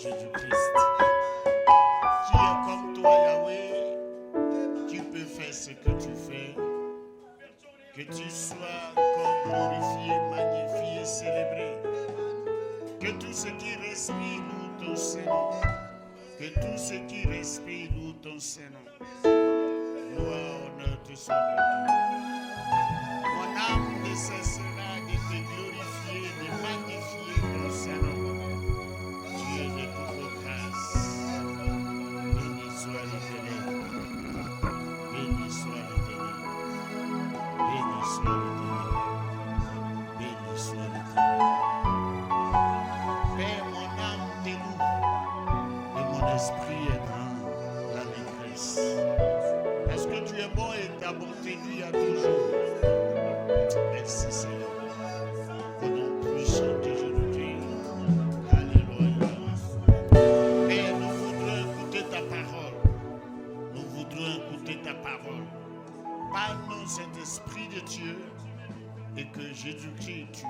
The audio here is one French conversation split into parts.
Jésus-Christ. Qui est comme toi, Yahweh? Qui peut faire ce que tu fais? Que tu sois encore glorifié, magnifié, célébré. Que tout ce qui respire loue ton Saint-Nom. Que tout ce qui respire loue ton Saint-Nom. Gloire, honneur te soit rendu. Mon âme ne cessera de te glorifier, de magnifier ton Saint-Nom. Dieu de toute grâce. Béni soit l'Éternel. Béni soit l'Éternel. Béni soit l'Éternel. Béni soit l'Éternel. Père, mon âme te loue et mon esprit est dans l'allégresse. Parce que tu es bon et ta bonté dure à toujours. Merci Seigneur. Au nom puissant de Jésus-Christ. Alléluia. Père, nous voudrons écouter ta parole. Nous voudrons écouter ta parole. Parle-nous cet esprit de Dieu et que Jésus-Christ tue.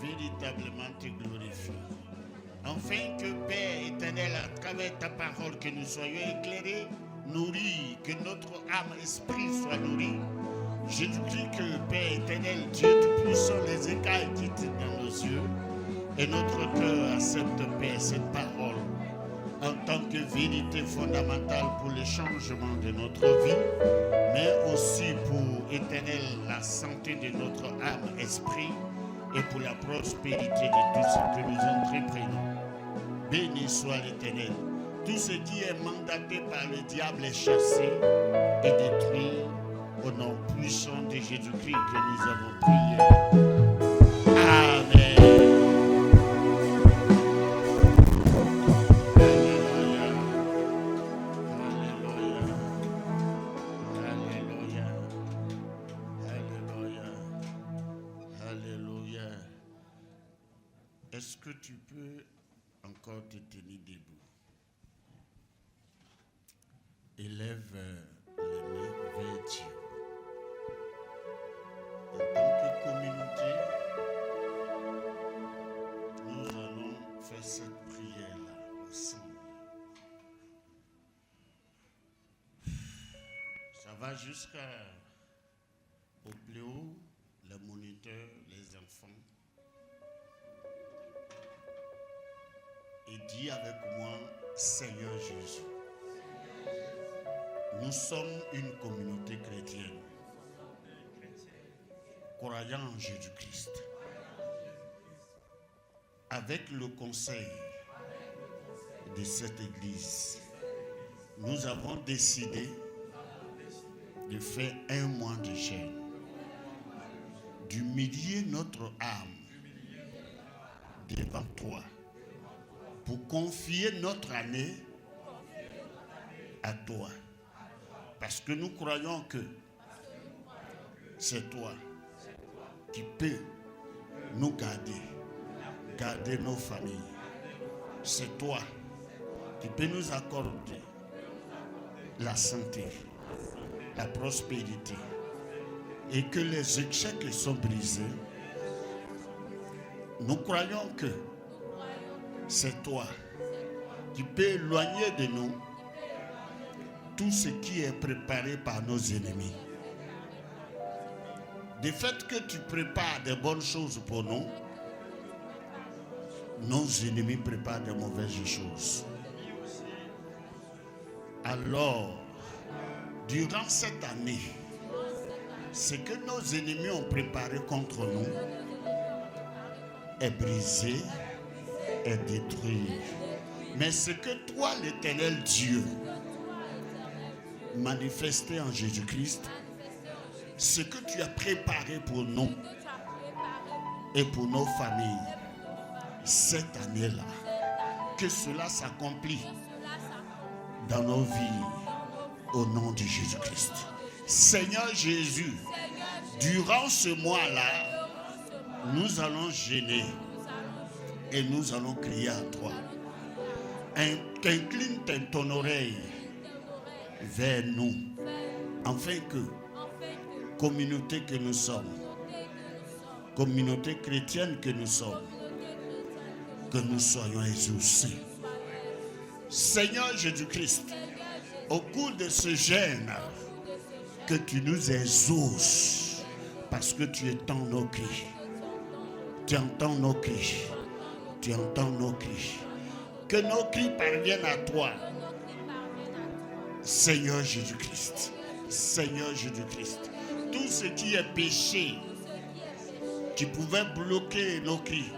Véritablement te glorifie. Enfin que Père éternel, à travers ta parole, que nous soyons éclairés, nourris, que notre âme, esprit soit nourri. Jésus-Christ, que Père éternel, Dieu Tout-Puissant, les écailles quittent dans nos yeux et notre cœur accepte, Père, cette parole en tant que vérité fondamentale pour le changement de notre vie, mais aussi pour éternel la santé de notre âme, esprit, et pour la prospérité de tout ce que nous entreprenons. Béni soit l'Éternel. Tout ce qui est mandaté par le diable est chassé et détruit au nom puissant de Jésus-Christ que nous avons prié. Amen. Est-ce que tu peux encore te tenir debout? Élève les mains vers Dieu. En tant que communauté, nous allons faire cette prière-là ensemble. Ça va jusqu'au plus haut, les moniteurs, les enfants. Et dis avec moi, Seigneur Jésus, nous sommes une communauté chrétienne, croyant en Jésus-Christ. Avec le conseil de cette église, nous avons décidé de faire un mois de jeûne, d'humilier notre âme devant toi, pour confier notre année à toi. Parce que nous croyons que c'est toi qui peux nous garder nos familles. C'est toi qui peux nous accorder la santé, la prospérité. Et que les échecs sont brisés. Nous croyons que c'est toi qui peux éloigner de nous tout ce qui est préparé par nos ennemis. Du fait que tu prépares de bonnes choses pour nous, nos ennemis préparent de mauvaises choses. Alors, durant cette année, ce que nos ennemis ont préparé contre nous est brisé, est détruit. Mais ce que toi, l'Éternel Dieu, manifesté en Jésus-Christ, ce que tu as préparé pour nous et pour nos familles, cette année-là, que cela s'accomplit dans nos vies au nom de Jésus-Christ. Seigneur Jésus, durant ce mois-là, nous allons jeûner et nous allons crier à toi. Incline ton oreille vers nous, afin que, communauté que nous sommes, communauté chrétienne que nous sommes, que nous soyons exaucés Seigneur Jésus-Christ, au cours de ce jeûne, que tu nous exauces, parce que tu entends nos cris. Tu entends nos cris. Tu entends nos cris. Que nos cris parviennent à toi. Seigneur Jésus-Christ. Seigneur Jésus-Christ. Tout ce qui est péché, tu pouvais bloquer nos cris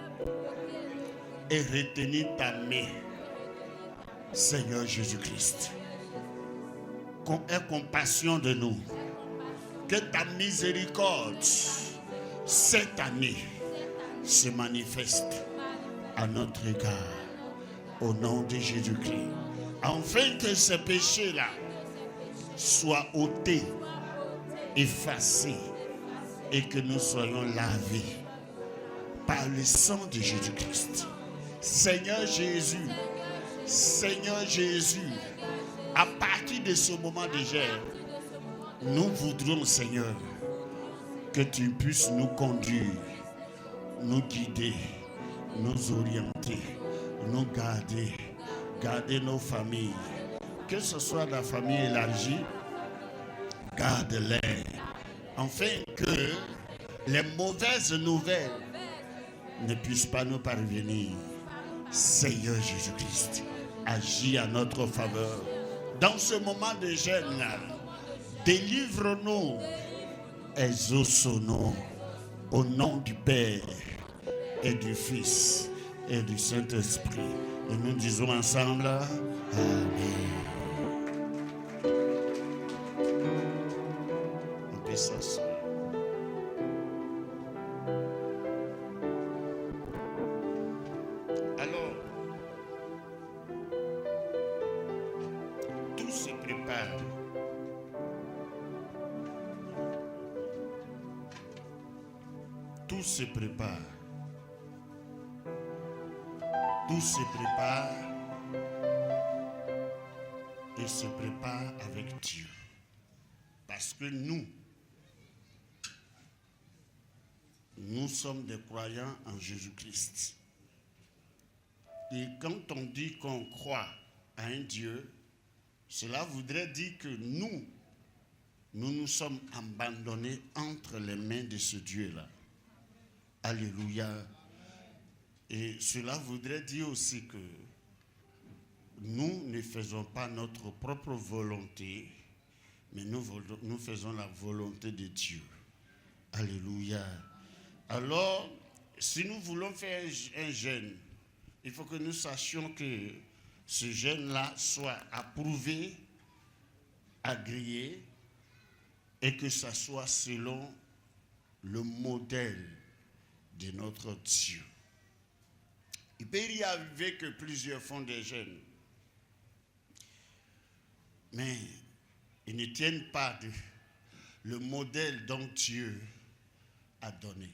et retenir ta main. Seigneur Jésus-Christ, aie compassion de nous. Que ta miséricorde, cette année, se manifeste à notre égard. Au nom de Jésus-Christ. Afin que ce péché-là soit ôté, effacé, et que nous soyons lavés par le sang de Jésus-Christ. Seigneur Jésus, à partir de ce moment de jeûne, nous voudrons, Seigneur, que tu puisses nous conduire, nous guider, nous orienter, nous garder nos familles, que ce soit la famille élargie, garde-les, afin que les mauvaises nouvelles ne puissent pas nous parvenir. Seigneur Jésus-Christ, agis à notre faveur. Dans ce moment de jeûne, délivre-nous, exauce-nous, au nom du Père et du Fils et du Saint-Esprit. Et nous disons ensemble, Amen. On peut s'asseoir. Alors, tout se prépare. Tout se prépare. Tout se prépare et se prépare avec Dieu. Parce que nous sommes des croyants en Jésus-Christ. Et quand on dit qu'on croit à un Dieu, cela voudrait dire que nous sommes abandonnés entre les mains de ce Dieu-là. Alléluia. Et cela voudrait dire aussi que nous ne faisons pas notre propre volonté, mais nous faisons la volonté de Dieu. Alléluia. Alors, si nous voulons faire un jeûne, il faut que nous sachions que ce jeûne-là soit approuvé, agréé, et que ça soit selon le modèle de notre Dieu. Il peut y arriver que plusieurs font des jeûnes, mais ils ne tiennent pas le modèle dont Dieu a donné.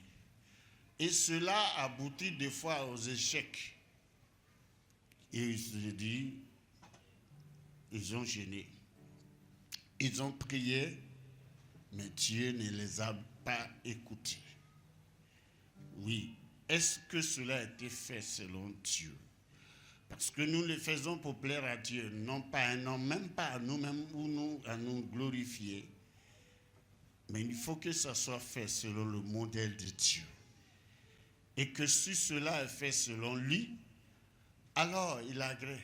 Et cela aboutit des fois aux échecs. Et ils se disent, ils ont jeûné, ils ont prié, mais Dieu ne les a pas écoutés. Oui. Est-ce que cela a été fait selon Dieu? Parce que nous le faisons pour plaire à Dieu, non pas à un homme, même pas à nous-mêmes ou à nous glorifier. Mais il faut que ça soit fait selon le modèle de Dieu. Et que si cela est fait selon lui, alors il agrée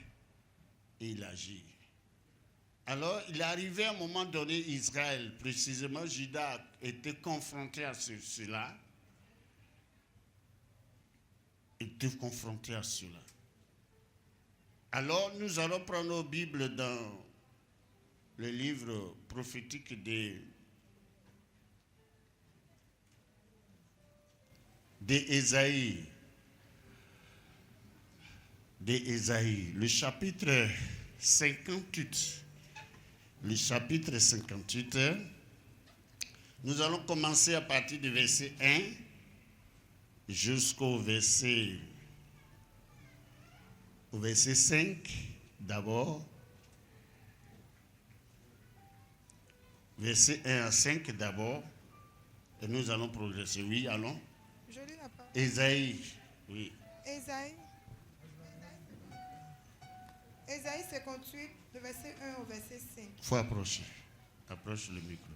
et il agit. Alors il est arrivé à un moment donné, Israël, précisément Juda, était confronté à cela. Était confronté à cela. Alors nous allons prendre nos Bibles dans le livre prophétique d'Ésaïe. Le chapitre 58. Le chapitre 58. Nous allons commencer à partir du verset 1 jusqu'au verset 5 d'abord. Verset 1 à 5 d'abord. Et nous allons progresser. Oui, allons. Je lis la parole. Ésaïe. Oui. Ésaïe Ésaïe 58, le verset 1 au verset 5. Il faut approcher. Approche le micro.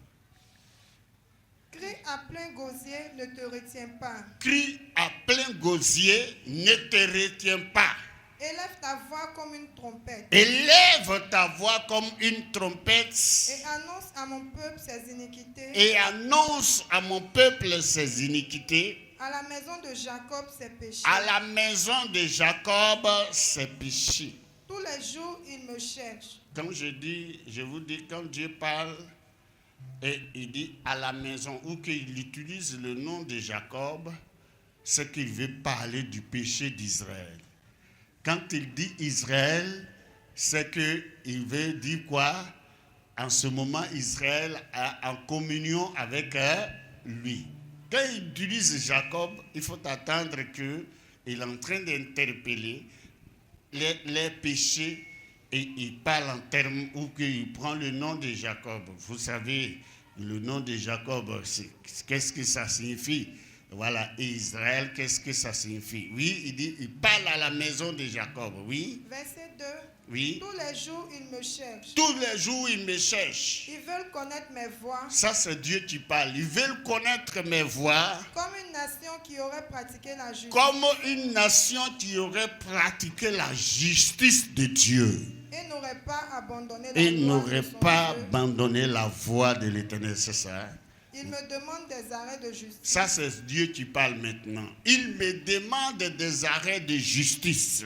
Crie à plein gosier, ne te retiens pas. Crie à plein gosier, ne te retiens pas. Élève ta voix comme une trompette. Élève ta voix comme une trompette. Et annonce à mon peuple ses iniquités. Et annonce à mon peuple ses iniquités. À la maison de Jacob ses péchés. À la maison de Jacob ses péchés. Tous les jours, il me cherche. Quand je vous dis, quand Dieu parle, et il dit à la maison, ou qu'il utilise le nom de Jacob, c'est qu'il veut parler du péché d'Israël. Quand il dit Israël, c'est qu'il veut dire quoi? En ce moment, Israël est en communion avec lui. Quand il utilise Jacob, il faut attendre qu'il est en train d'interpeller les péchés et il parle en termes où il prend le nom de Jacob. Vous savez, le nom de Jacob, qu'est-ce que ça signifie? Voilà, et Israël, qu'est-ce que ça signifie? Oui, il dit, il parle à la maison de Jacob, oui. Verset 2. Oui. Tous les jours, ils me cherchent. Tous les jours, ils me cherchent. Ils veulent connaître mes voies. Ça, c'est Dieu qui parle. Ils veulent connaître mes voies. Comme une nation qui aurait pratiqué la justice. Comme une nation qui aurait pratiqué la justice de Dieu. Et n'aurait pas abandonné la voie de l'Éternel, c'est ça? Il me demande des arrêts de justice. Ça, c'est Dieu qui parle maintenant. Il me demande des arrêts de justice.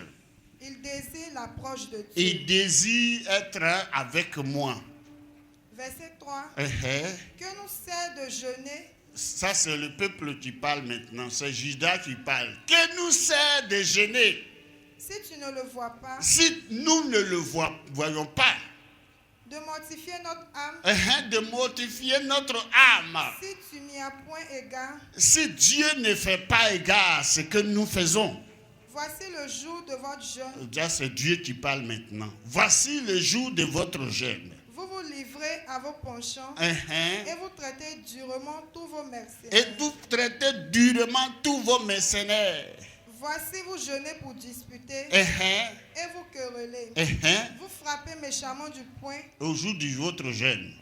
Il désire l'approche de Dieu. Il désire être avec moi. Verset 3. Que nous sert de jeûner. Ça, c'est le peuple qui parle maintenant. C'est Judas qui parle. Que nous sert de jeûner. Si tu ne le vois pas. Si nous ne le voyons pas. De mortifier notre âme. De mortifier notre âme. Si tu n'y as point égard. Si Dieu ne fait pas égard à ce que nous faisons. Voici le jour de votre jeûne. Déjà, c'est Dieu qui parle maintenant. Voici le jour de votre jeûne. Vous vous livrez à vos penchants. Et vous traitez durement tous vos mercenaires. Et vous traitez durement tous vos mercenaires. Voici vous jeûnez pour disputer. Et vous querellez. Vous frappez méchamment du poing. Au jour de votre jeûne,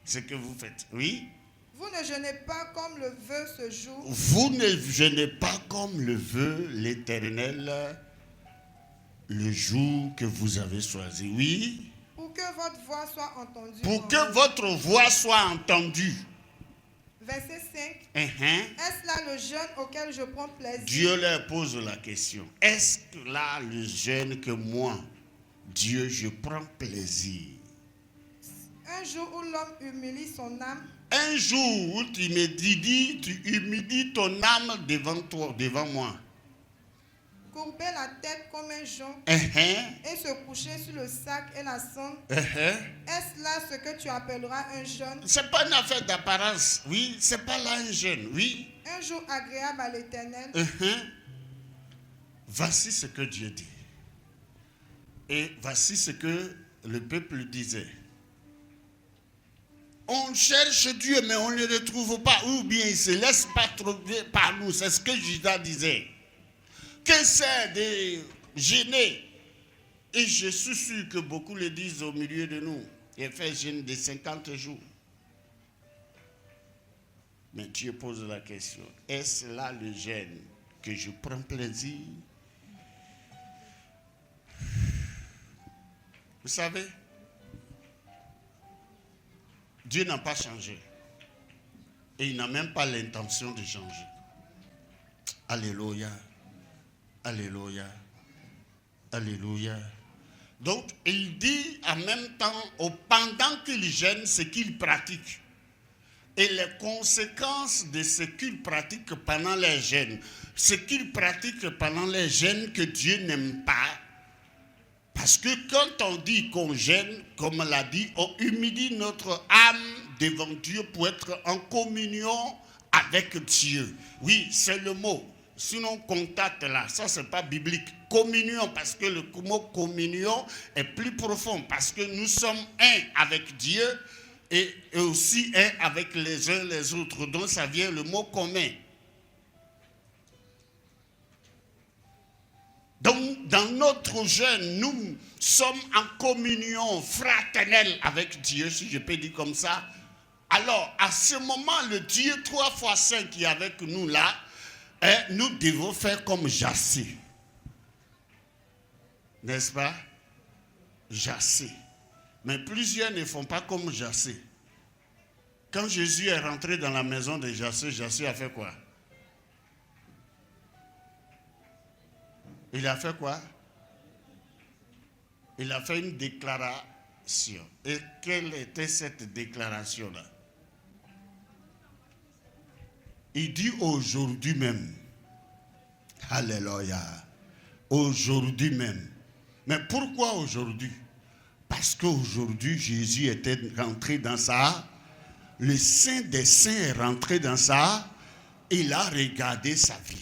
ce que vous faites, oui. Vous ne jeûnez pas comme le veut ce jour. Vous ne jeûnez pas comme le veut l'Éternel le jour que vous avez choisi, oui. Pour que votre voix soit entendue. Pour que votre voix soit entendue. Verset 5. Est-ce là le jeûne auquel je prends plaisir? Dieu leur pose la question. Est-ce là le jeûne que moi, Dieu, je prends plaisir? Un jour où l'homme humilie son âme. Un jour où tu me dis, tu humilies ton âme devant moi. Courber la tête comme un jonc. Et se coucher sur le sac et la cendre. Est-ce là ce que tu appelleras un jeûne? C'est pas une affaire d'apparence, oui. C'est pas là un jeûne, oui. Un jour agréable à l'Éternel. Voici ce que Dieu dit. Et voici ce que le peuple disait. On cherche Dieu, mais on ne le trouve pas. Ou bien il ne se laisse pas trouver par nous. C'est ce que Judas disait. Que c'est de gêner. Et je suis sûr que beaucoup le disent au milieu de nous. Il fait jeûne de 50 jours. Mais Dieu pose la question. Est-ce là le jeûne que je prends plaisir? Vous savez, Dieu n'a pas changé. Et il n'a même pas l'intention de changer. Alléluia. Alléluia. Alléluia. Donc, il dit en même temps, pendant qu'il jeûne, ce qu'il pratique. Et les conséquences de ce qu'il pratique pendant les jeûnes. Ce qu'il pratique pendant les jeûnes que Dieu n'aime pas. Parce que quand on dit qu'on jeûne, comme on l'a dit, on humilie notre âme devant Dieu pour être en communion avec Dieu. Oui, c'est le mot. Sinon, contact là, ça c'est pas biblique. Communion, parce que le mot communion est plus profond. Parce que nous sommes un avec Dieu et aussi un avec les uns les autres. Donc ça vient le mot commun. Donc, dans notre jeûne, nous sommes en communion fraternelle avec Dieu, si je peux dire comme ça. Alors, à ce moment, le Dieu 3 fois 5 qui est avec nous là, nous devons faire comme Jassé. N'est-ce pas? Jassé. Mais plusieurs ne font pas comme Jassé. Quand Jésus est rentré dans la maison de Jassé, Jassé a fait quoi? Il a fait quoi? Il a fait une déclaration. Et quelle était cette déclaration-là? Il dit aujourd'hui même. Alléluia. Aujourd'hui même. Mais pourquoi aujourd'hui? Parce qu'aujourd'hui, Jésus était rentré dans ça. Le Saint des Saints est rentré dans ça. Il a regardé sa vie.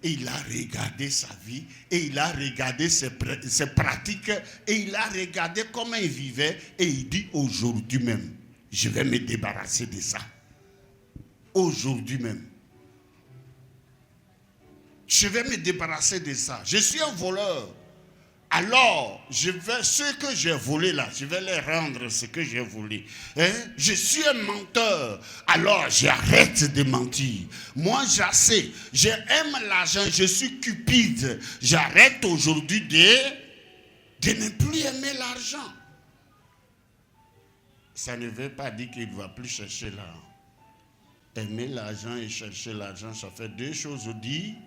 Il a regardé sa vie et il a regardé ses pratiques et il a regardé comment il vivait et il dit aujourd'hui même, je vais me débarrasser de ça. Aujourd'hui même. Je vais me débarrasser de ça. Je suis un voleur. Alors, ce que j'ai volé là, je vais les rendre ce que j'ai volé. Je suis un menteur. Alors, j'arrête de mentir. Moi, j'assais. J'aime l'argent. Je suis cupide. J'arrête aujourd'hui de ne plus aimer l'argent. Ça ne veut pas dire qu'il ne va plus chercher l'argent. Aimer l'argent et chercher l'argent, ça fait deux choses différentes.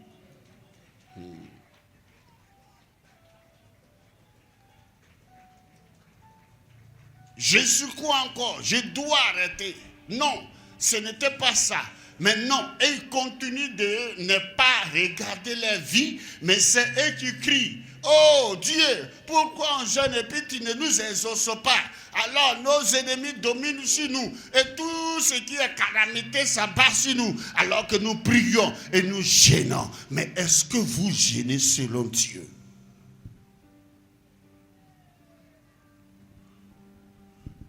Je suis quoi encore? Je dois arrêter. Non, ce n'était pas ça. Mais non, et ils continuent de ne pas regarder leur vie, mais c'est eux qui crient. Oh Dieu, pourquoi on jeûne et puis tu ne nous exauces pas? Alors nos ennemis dominent sur nous et tout ce qui est calamité s'abat sur nous. Alors que nous prions et nous gênons. Mais est-ce que vous gênez selon Dieu?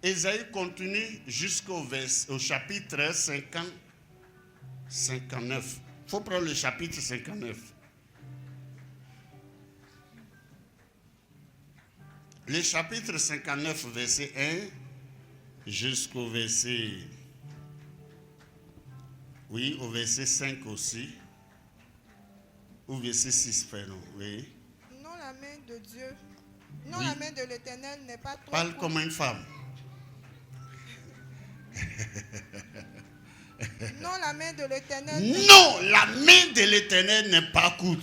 Ésaïe continue jusqu'au chapitre 59. Il faut prendre le chapitre 59. Le chapitre 59, verset 1 jusqu'au verset... Oui, au verset 5 aussi. Ou verset 6, pardon. Oui. Non, la main de Dieu. Non, oui. La main de l'Éternel n'est pas trop... Parle comme une femme. Non, la main de l'Éternel. Non, la main de l'Éternel n'est pas courte.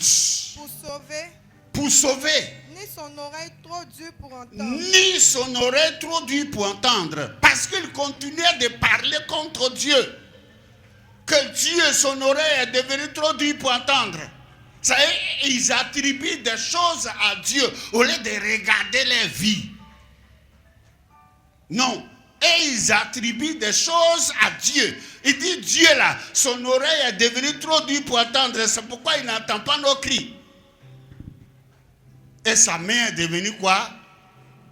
Pour sauver. Pour sauver. Ni son oreille trop dure pour entendre. Ni son oreille trop dure pour entendre. Parce qu'il continuait de parler contre Dieu. Que Dieu, son oreille est devenue trop dure pour entendre. Ça y est, ils attribuent des choses à Dieu au lieu de regarder leur vie. Non. Et ils attribuent des choses à Dieu. Il dit Dieu là, son oreille est devenue trop dure pour entendre. C'est pourquoi il n'entend pas nos cris. Et sa main est devenue quoi?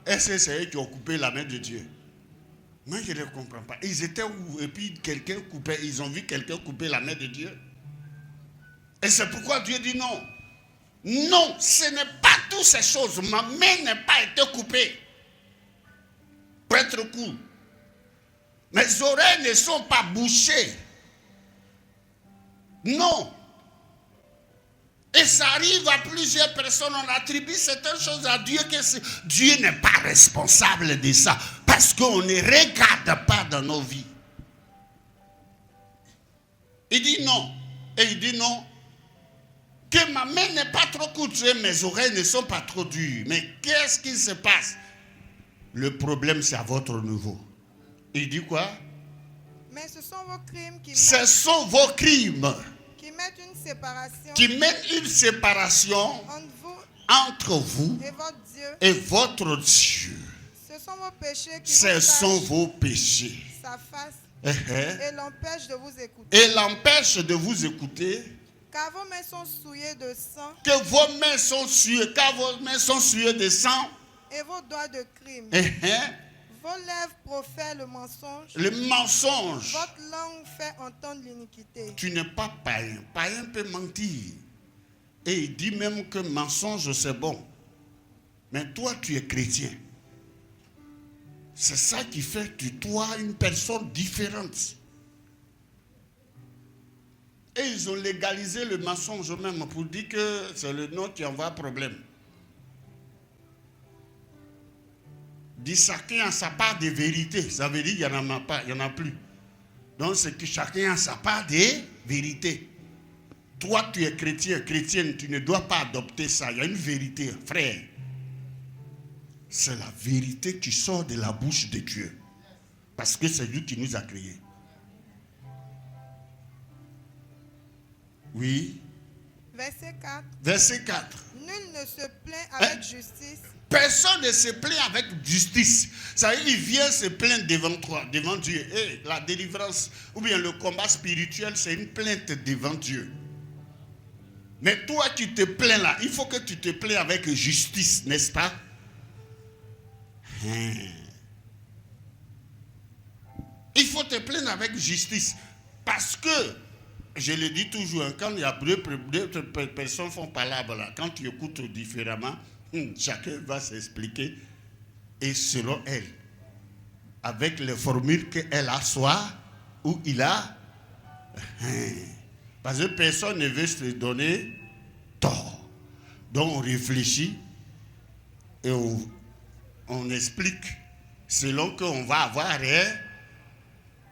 Est-ce que c'est eux qui ont coupé la main de Dieu? Moi je ne comprends pas. Ils étaient où? Et puis quelqu'un coupait. Ils ont vu quelqu'un couper la main de Dieu. Et c'est pourquoi Dieu dit non. Non, ce n'est pas toutes ces choses. Ma main n'a pas été coupée. Pour être court. Mes oreilles ne sont pas bouchées. Non. Et ça arrive à plusieurs personnes. On attribue certaines choses à Dieu que Dieu n'est pas responsable de ça. Parce qu'on ne regarde pas dans nos vies. Il dit non. Et il dit non. Que ma main n'est pas trop courte et mes oreilles ne sont pas trop dures. Mais qu'est-ce qui se passe? Le problème, c'est à votre niveau. Il dit quoi? Mais ce sont vos crimes ce sont vos crimes qui mettent une séparation, entre vous et votre Dieu. Ce sont vos péchés qui sa face et l'empêchent de vous écouter. Car vos mains sont souillées de sang. Car vos mains sont souillées de sang. Et vos doigts de crime. Vos lèvres profèrent le mensonge. Le mensonge. Votre langue fait entendre l'iniquité. Tu n'es pas païen. Païen peut mentir. Et il dit même que mensonge c'est bon. Mais toi tu es chrétien. C'est ça qui fait de toi une personne différente. Et ils ont légalisé le mensonge même pour dire que c'est le nom qui envoie problème. Dit chacun a sa part de vérité. Ça veut dire qu'il n'y en a pas, il n'y en a plus. Donc c'est que chacun a sa part de vérité. Toi tu es chrétien, chrétienne, tu ne dois pas adopter ça. Il y a une vérité, frère. C'est la vérité qui sort de la bouche de Dieu. Parce que c'est lui qui nous a créés. Oui. Verset 4. Verset 4. Nul ne se plaint avec justice. Personne ne se plaint avec justice. Ça veut dire, il vient se plaindre devant toi, devant Dieu. Et la délivrance, ou bien le combat spirituel, c'est une plainte devant Dieu. Mais toi qui te plains là, il faut que tu te plains avec justice, n'est-ce pas? Il faut te plaindre avec justice. Parce que, je le dis toujours, quand il y a deux personnes font palabre là, quand tu écoutes différemment, chacun va s'expliquer. Et selon elle, avec les formules qu'elle a soit, ou il a. Parce que personne ne veut se donner tort. Donc on réfléchit et on explique selon qu'on va avoir.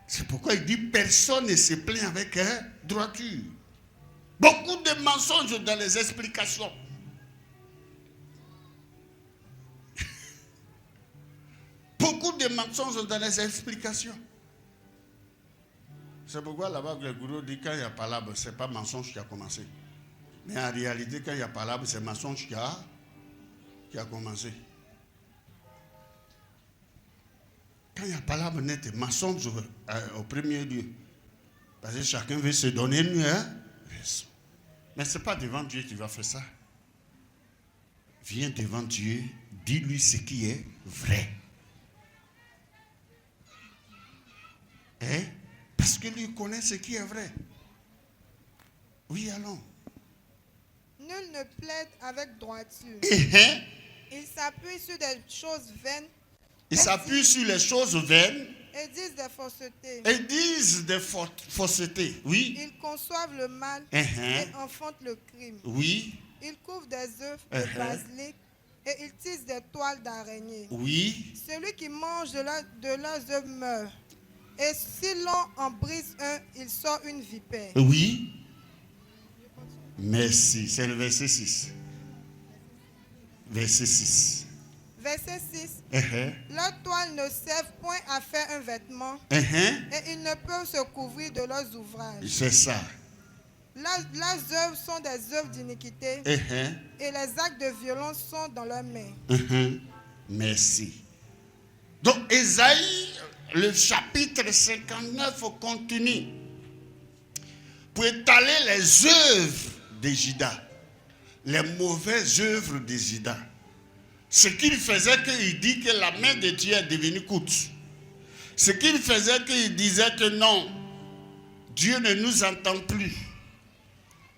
C'est pourquoi il dit personne ne se plaint avec droiture. Beaucoup de mensonges dans les explications. Beaucoup de mensonges dans les explications. C'est pourquoi là-bas le gourou dit quand il y a palabre, ce n'est pas mensonge qui a commencé. Mais en réalité, quand il y a palabre, c'est mensonge qui a commencé. Quand il y a palabre net, mensonge au premier lieu. Parce que chacun veut se donner une raison. Mais ce n'est pas devant Dieu que tu vas faire ça. Viens devant Dieu, dis-lui ce qui est vrai. Parce que lui connaît ce qui est vrai. Oui, allons. Nul ne plaide avec droiture. Il s'appuie sur des choses vaines. Il s'appuie sur les choses vaines. Et disent des faussetés. Et disent des faussetés. Oui. Ils conçoivent le mal et enfantent le crime. Oui. Ils couvrent des œufs de basilic et ils tissent des toiles d'araignée. Oui. Celui qui mange de leurs œufs meurt. Et si l'on en brise un, il sort une vipère. Oui. Merci. C'est le verset 6. Verset 6. Verset 6. Leurs toiles ne servent point à faire un vêtement. Et ils ne peuvent se couvrir de leurs ouvrages. C'est ça. Leurs œuvres sont des œuvres d'iniquité. Et les actes de violence sont dans leurs mains. Merci. Donc, Ésaïe, le chapitre 59 continue pour étaler les œuvres de Juda, les mauvaises œuvres de Juda. Ce qu'il faisait, qu'il dit que la main de Dieu est devenue courte. Ce qu'il faisait, qu'il disait que non, Dieu ne nous entend plus.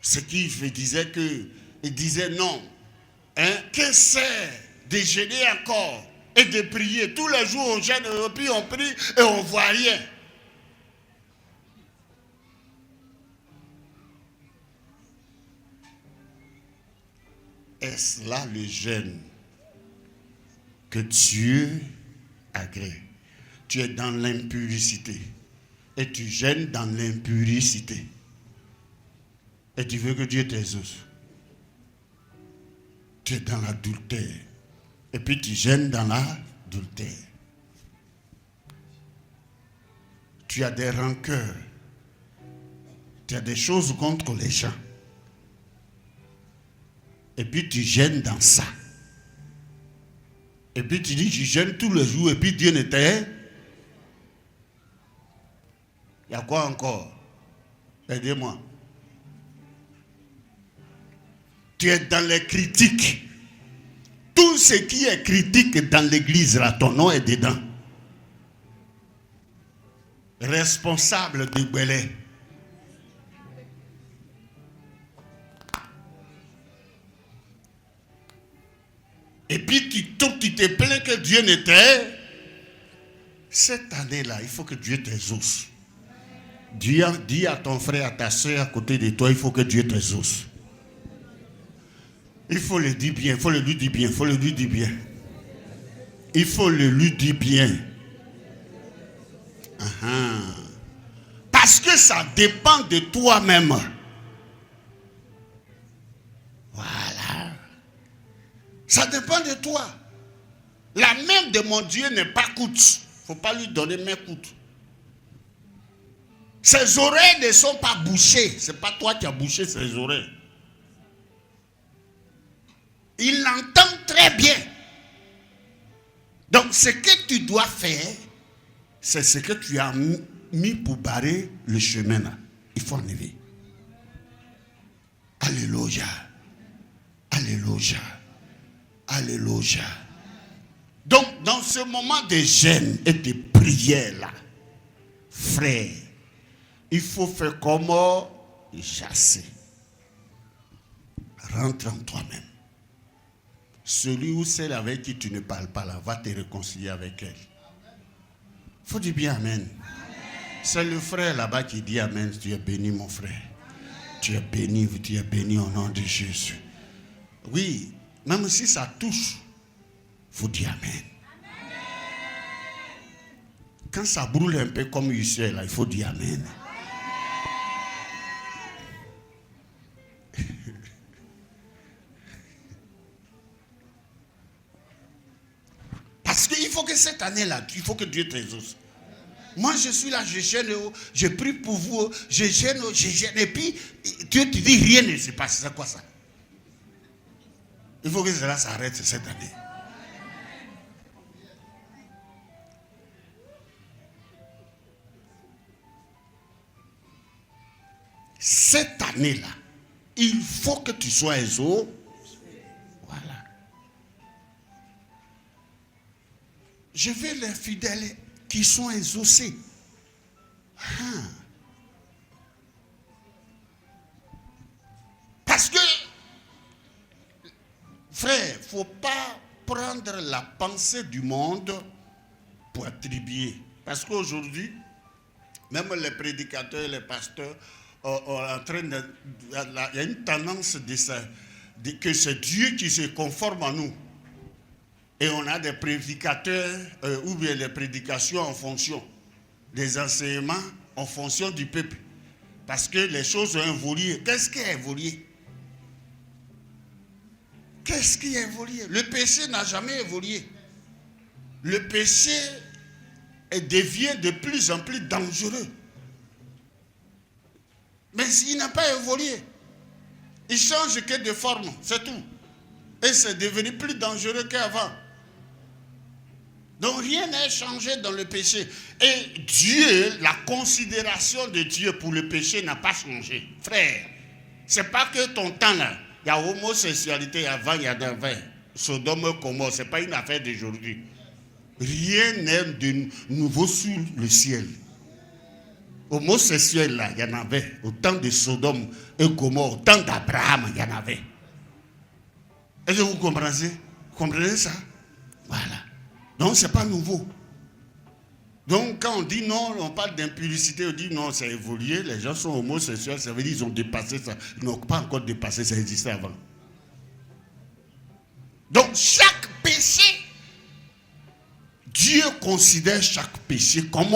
Ce qu'il disait il disait non. Que c'est de gêner encore et de prier. Tous les jours on gêne, puis on prie et on ne voit rien. Est-ce là le jeûne que Dieu agrée? Tu es dans l'impuricité et tu gênes dans l'impuricité. Et tu veux que Dieu t'exauce. Tu es dans l'adultère. Et puis tu gênes dans l'adultère. Tu as des rancœurs. Tu as des choses contre les gens. Et puis tu gênes dans ça. Et puis tu dis, je gêne tous les jours. Et puis Dieu n'était. Il y a quoi encore? Aidez-moi. Tu es dans les critiques. Tout ce qui est critique dans l'église, là, ton nom est dedans. Responsable de Belé. Et puis tu te plains que Dieu n'était. Cette année-là, il faut que Dieu t'exauce. Dis à ton frère, à ta soeur à côté de toi, il faut que Dieu t'exauce. Il faut le dire bien, il faut le lui dire bien, il faut le lui dire bien. Il faut le lui dire bien. Parce que ça dépend de toi-même. Voilà. Ça dépend de toi. La main de mon Dieu n'est pas coûte. Il ne faut pas lui donner main coûte. Ses oreilles ne sont pas bouchées. Ce n'est pas toi qui as bouché ses oreilles. Il l'entend très bien. Donc ce que tu dois faire, c'est ce que tu as mis pour barrer le chemin là. Il faut enlever. Alléluia. Alléluia. Alléluia. Donc, dans ce moment de jeûne et de prière là, frère, il faut faire comment? Chasser. Rentre en toi-même. Celui ou celle avec qui tu ne parles pas là, va te réconcilier avec elle. Il faut dire bien amen. C'est le frère là-bas qui dit amen. Tu es béni mon frère. Tu es béni au nom de Jésus. Oui, même si ça touche, il faut dire amen. Quand ça brûle un peu comme ici, là, il faut dire amen. Parce qu'il faut que cette année-là, il faut que Dieu t'exauce. Moi, je suis là, je gêne, je prie pour vous, je gêne. Et puis, Dieu te dit, rien ne se passe. C'est quoi ça? Il faut que cela s'arrête cette année. Cette année-là, il faut que tu sois exaucé. Voilà. Je veux les fidèles qui sont exaucés. Parce que, frère, il ne faut pas prendre la pensée du monde pour attribuer. Parce qu'aujourd'hui, même les prédicateurs et les pasteurs en train de... Il y a une tendance que c'est Dieu qui se conforme à nous. Et on a des prédicateurs ou bien les prédications en fonction des enseignements, en fonction du peuple. Parce que les choses ont évolué. Qu'est-ce qui a évolué? Qu'est-ce qui a évolué? Le péché n'a jamais évolué. Le péché devient de plus en plus dangereux. Mais il n'a pas évolué. Il change que de forme, c'est tout. Et c'est devenu plus dangereux qu'avant. Donc rien n'a changé dans le péché. Et Dieu, la considération de Dieu pour le péché n'a pas changé. Frère, c'est pas que ton temps là, il y a homosexualité avant, il y a d'avant. Sodome et Gomorrhe, ce n'est pas une affaire d'aujourd'hui. Rien n'est de nouveau sous le ciel. Homosexuels là, il y en avait. Au temps de Sodome et Gomorrhe, au temps d'Abraham, il y en avait. Est-ce que vous comprenez? Vous comprenez ça? Voilà. Donc, ce n'est pas nouveau. Donc, quand on dit non, on parle d'impudicité, on dit non, ça a évolué, les gens sont homosexuels, ça veut dire qu'ils ont dépassé ça. Ils n'ont pas encore dépassé, ça existait avant. Donc, chaque péché, Dieu considère chaque péché comme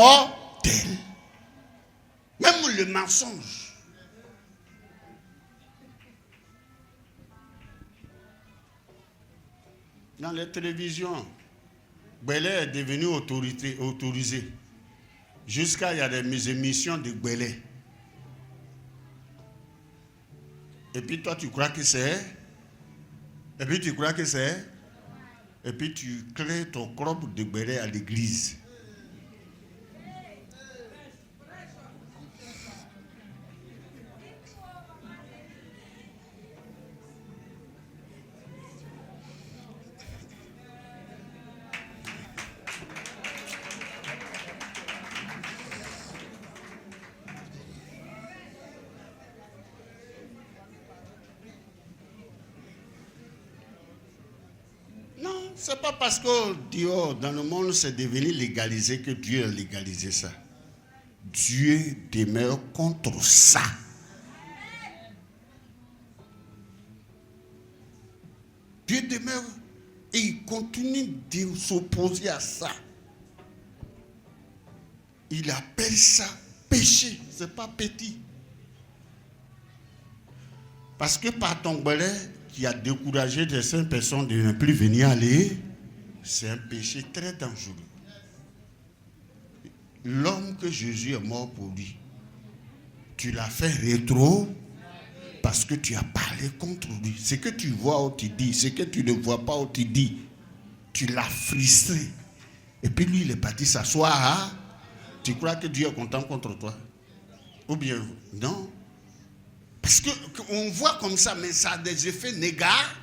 tel. Même le mensonge. Dans les télévisions, Gbélé est devenu autorisé. Jusqu'à il y a des émissions de Gbélé. Et puis toi tu crois que c'est. Et puis tu crois que c'est. Et puis tu crées ton propre de Gbélé à l'église. C'est pas parce que Dieu, dans le monde, c'est devenu légalisé que Dieu a légalisé ça. Dieu demeure contre ça. Dieu demeure et il continue de s'opposer à ça. Il appelle ça péché, c'est pas petit. Parce que par ton balai qui a découragé des 5 personnes de ne plus venir aller, c'est un péché très dangereux. L'homme que Jésus est mort pour lui, tu l'as fait rétro parce que tu as parlé contre lui. Ce que tu vois où tu dis, ce que tu ne vois pas où tu dis, tu l'as frustré. Et puis lui, il est parti s'asseoir. Hein? Tu crois que Dieu est content contre toi? Ou bien, non. Parce qu'on voit comme ça, mais ça a des effets négatifs.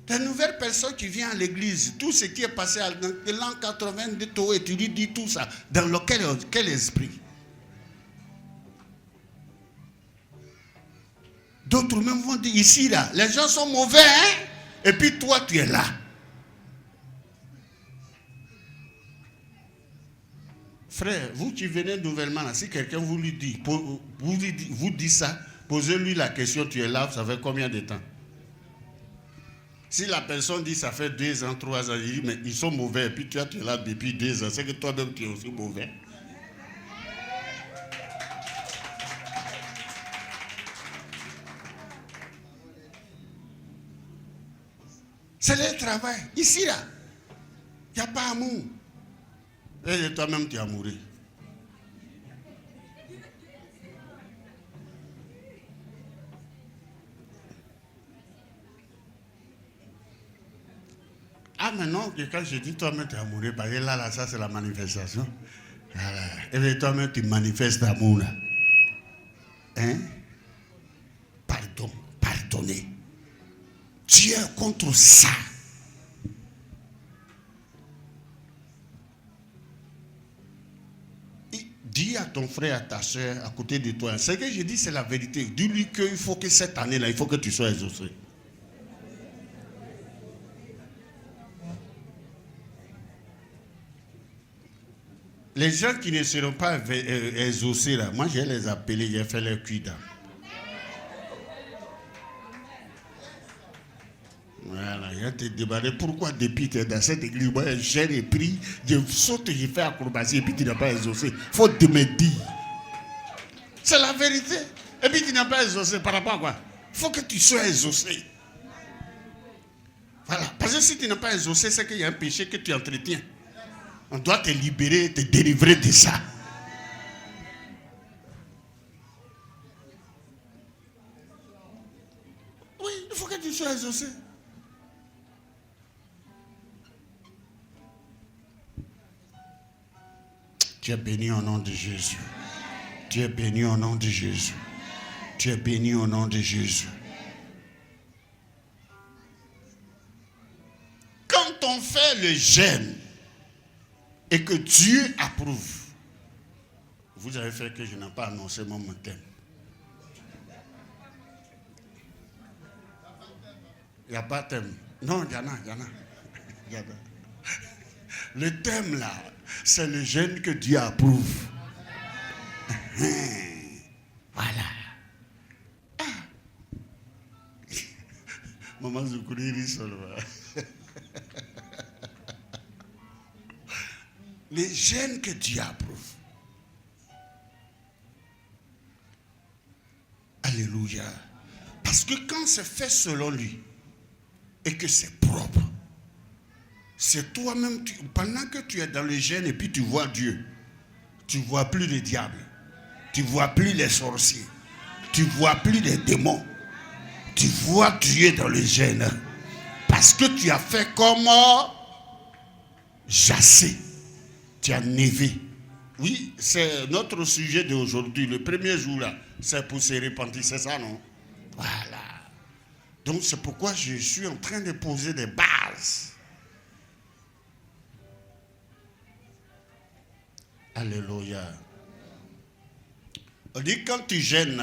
La nouvelle personne qui vient à l'église, tout ce qui est passé dans l'an 82, et tu lui dis tout ça, dans lequel quel esprit? D'autres même vont dire, ici, là, les gens sont mauvais, hein? Et puis toi, tu es là. Frère, vous qui venez nouvellement là, si quelqu'un vous lui dit, vous dit ça, posez-lui la question, tu es là, ça fait combien de temps? Si la personne dit ça fait 2 ans, 3 ans, il dit mais ils sont mauvais, et puis toi tu es là depuis 2 ans, c'est que toi-même tu es aussi mauvais. C'est le travail. Ici là, il n'y a pas amour. Et toi-même, tu es amoureux. Ah, mais non, que quand je dis toi-même, tu es amoureux, parce que là, ça, c'est la manifestation. Voilà. Et bien, toi-même, tu manifestes l'amour, là. Hein? Pardon, pardonnez. Dieu est contre ça. Dis à ton frère, à ta soeur, à côté de toi, ce que je dis, c'est la vérité. Dis-lui qu'il faut que cette année-là, il faut que tu sois exaucé. Les gens qui ne seront pas exaucés, là, moi, je vais les appeler, j'ai fait leur cuida. Voilà, il a te demandé pourquoi depuis tu es dans cette église, moi j'ai pris, je saute, je fais acrobatie et puis tu n'as pas exaucé. Il faut te me dire. C'est la vérité. Et puis tu n'as pas exaucé par rapport à quoi? Il faut que tu sois exaucé. Voilà. Parce que si tu n'as pas exaucé, c'est qu'il y a un péché que tu entretiens. On doit te libérer, te délivrer de ça. Oui, il faut que tu sois exaucé. Tu es béni au nom de Jésus. Tu es béni au nom de Jésus. Tu es béni au nom de Jésus. Quand on fait le jeûne et que Dieu approuve, vous avez fait que je n'ai pas annoncé mon thème. Il n'y a pas de thème. Non, il y en a. Le thème là, c'est le jeûne que Dieu approuve. Voilà. Ah. Maman Zoukouri seulement. Le jeûne que Dieu approuve. Alléluia. Parce que quand c'est fait selon lui et que c'est propre, c'est toi-même, pendant que tu es dans le jeûne et puis tu vois Dieu, tu ne vois plus le diable, tu ne vois plus les sorciers, tu ne vois plus les démons, tu vois Dieu dans le jeûne. Parce que tu as fait comme Jassé, tu as névé. Oui, c'est notre sujet d'aujourd'hui. Le premier jour là, c'est pour se repentir, c'est ça, non? Voilà. Donc c'est pourquoi je suis en train de poser des bases. Alléluia. On dit quand tu gênes,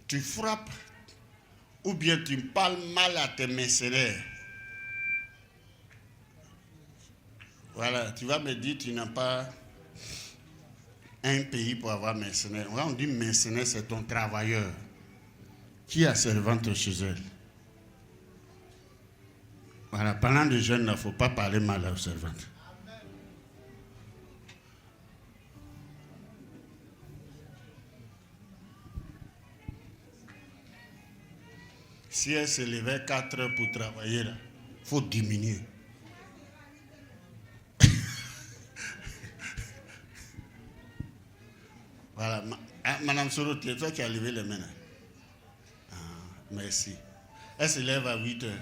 tu frappes ou bien tu parles mal à tes mercenaires. Voilà, tu vas me dire tu n'as pas un pays pour avoir mercenaire. On dit mercenaire, c'est ton travailleur qui a servante chez elle. Voilà, pendant le jeûne, il ne faut pas parler mal aux servantes. Si elle se levait 4 heures pour travailler, il faut diminuer. Voilà, Madame Soro, c'est toi qui as levé les mains. Ah, merci. Elle se lève à 8 heures.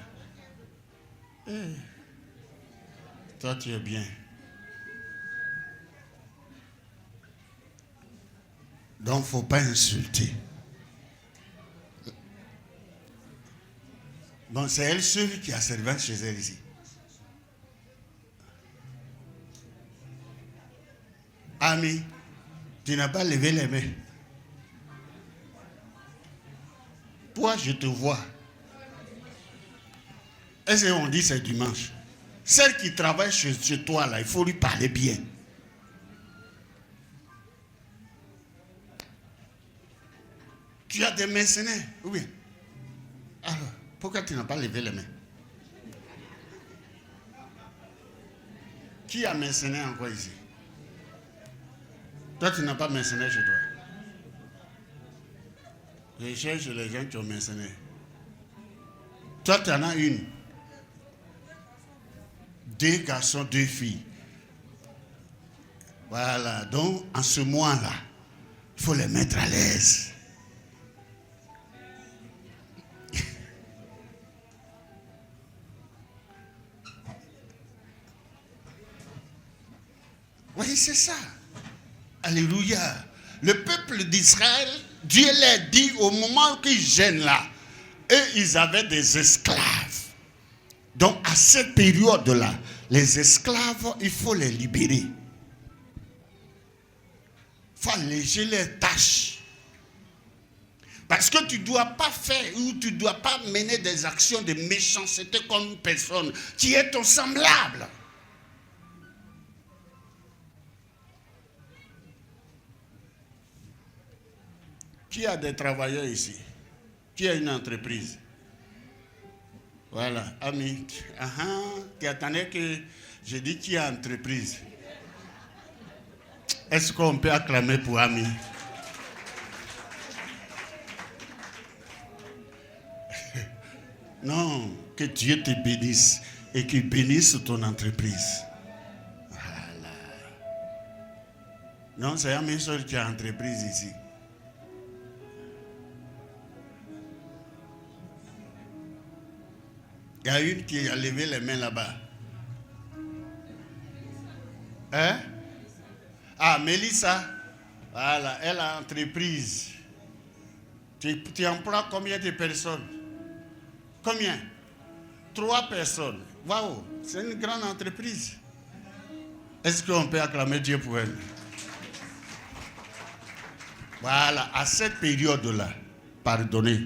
Toi, tu es bien. Donc, il ne faut pas insulter. Bon, c'est elle seule qui a servante chez elle ici. Ami, tu n'as pas levé les mains. Toi, je te vois. Est-ce qu'on dit c'est dimanche? Celle qui travaille chez toi, là, il faut lui parler bien. Tu as des mercenaires, oui. Alors, pourquoi tu n'as pas levé les mains? Qui a mercenaire encore ici? Toi, tu n'as pas mercenaire chez toi. Je cherche les gens qui ont mercenaire. Toi, tu en as une. 2 garçons, 2 filles. Voilà. Donc, en ce mois-là, il faut les mettre à l'aise. Oui, c'est ça. Alléluia. Le peuple d'Israël, Dieu leur dit au moment qu'ils gênent là, eux, ils avaient des esclaves. Donc, à cette période-là, les esclaves, il faut les libérer. Il faut alléger les tâches. Parce que tu ne dois pas faire ou tu ne dois pas mener des actions de méchanceté comme une personne qui est ton semblable. Qui a des travailleurs ici? Qui a une entreprise? Voilà, ami. Tu attendais que je dis qui a entreprise. Est-ce qu'on peut acclamer pour ami? Non, que Dieu te bénisse et qu'il bénisse ton entreprise. Voilà. Non, c'est ami seul qui a entreprise ici. Il y a une qui a levé les mains là-bas. Hein? Ah, Mélissa. Voilà, elle a entreprise. Tu emploies combien de personnes? Combien? 3 personnes. Waouh, c'est une grande entreprise. Est-ce qu'on peut acclamer Dieu pour elle? Voilà, à cette période-là, pardonnez,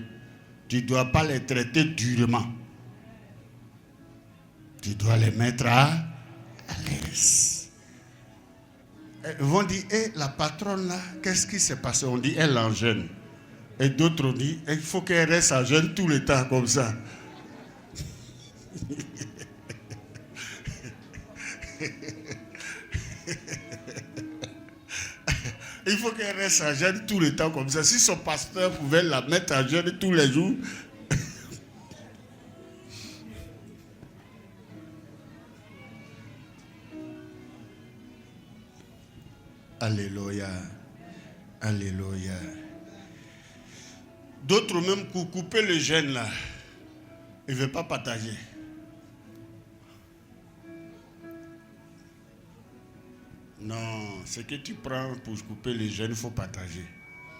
tu ne dois pas les traiter durement. Tu dois les mettre à l'aise. Ils vont dire, la patronne là, qu'est-ce qui s'est passé? On dit, elle en jeûne. Et d'autres ont dit, il faut qu'elle reste en jeûne tout le temps comme ça. Il faut qu'elle reste en jeûne tout le temps comme ça. Si son pasteur pouvait la mettre en jeûne tous les jours. Alléluia. Alléluia. D'autres même pour couper le jeûne là, ils ne veulent pas partager. Non, ce que tu prends pour couper le jeûne, il faut partager.